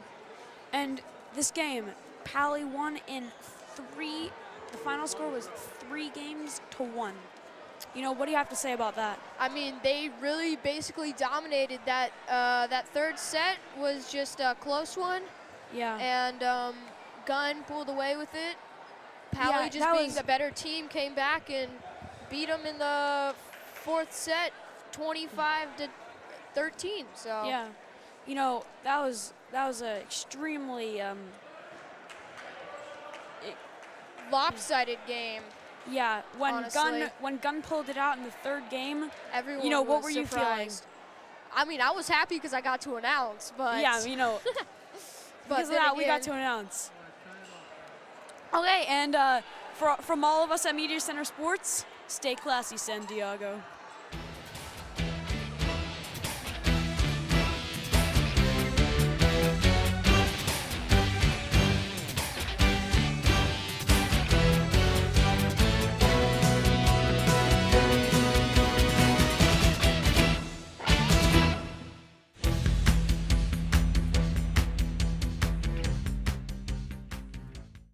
And this game, Paly won in 3. The final score was 3-1. You know, what do you have to say about that? I mean, they really basically dominated that. That third set was just a close one, Yeah. and Gunn pulled away with it. Paly, Yeah, just that being was- the better team, came back and beat them in the fourth set, 25-13. So Yeah. You know, that was an extremely lopsided game. yeah, Honestly. when Gunn pulled it out in the third game, Everyone what was were you feeling? surprised. I mean, I was happy because I got to announce, but yeah, you know, but because of then that we got again- to announce. Okay, and from all of us at Media Center Sports, stay classy, San Diego.